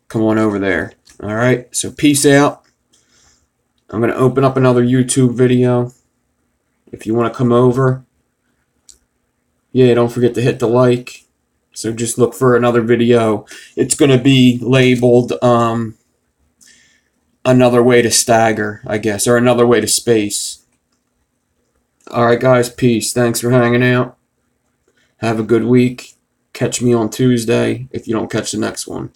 come on over there. Alright, so peace out. I'm going to open up another YouTube video. If you want to come over, yeah, don't forget to hit the like. So just look for another video. It's going to be labeled another way to stagger, I guess, or another way to space. Alright, guys, peace. Thanks for hanging out. Have a good week. Catch me on Tuesday if you don't catch the next one.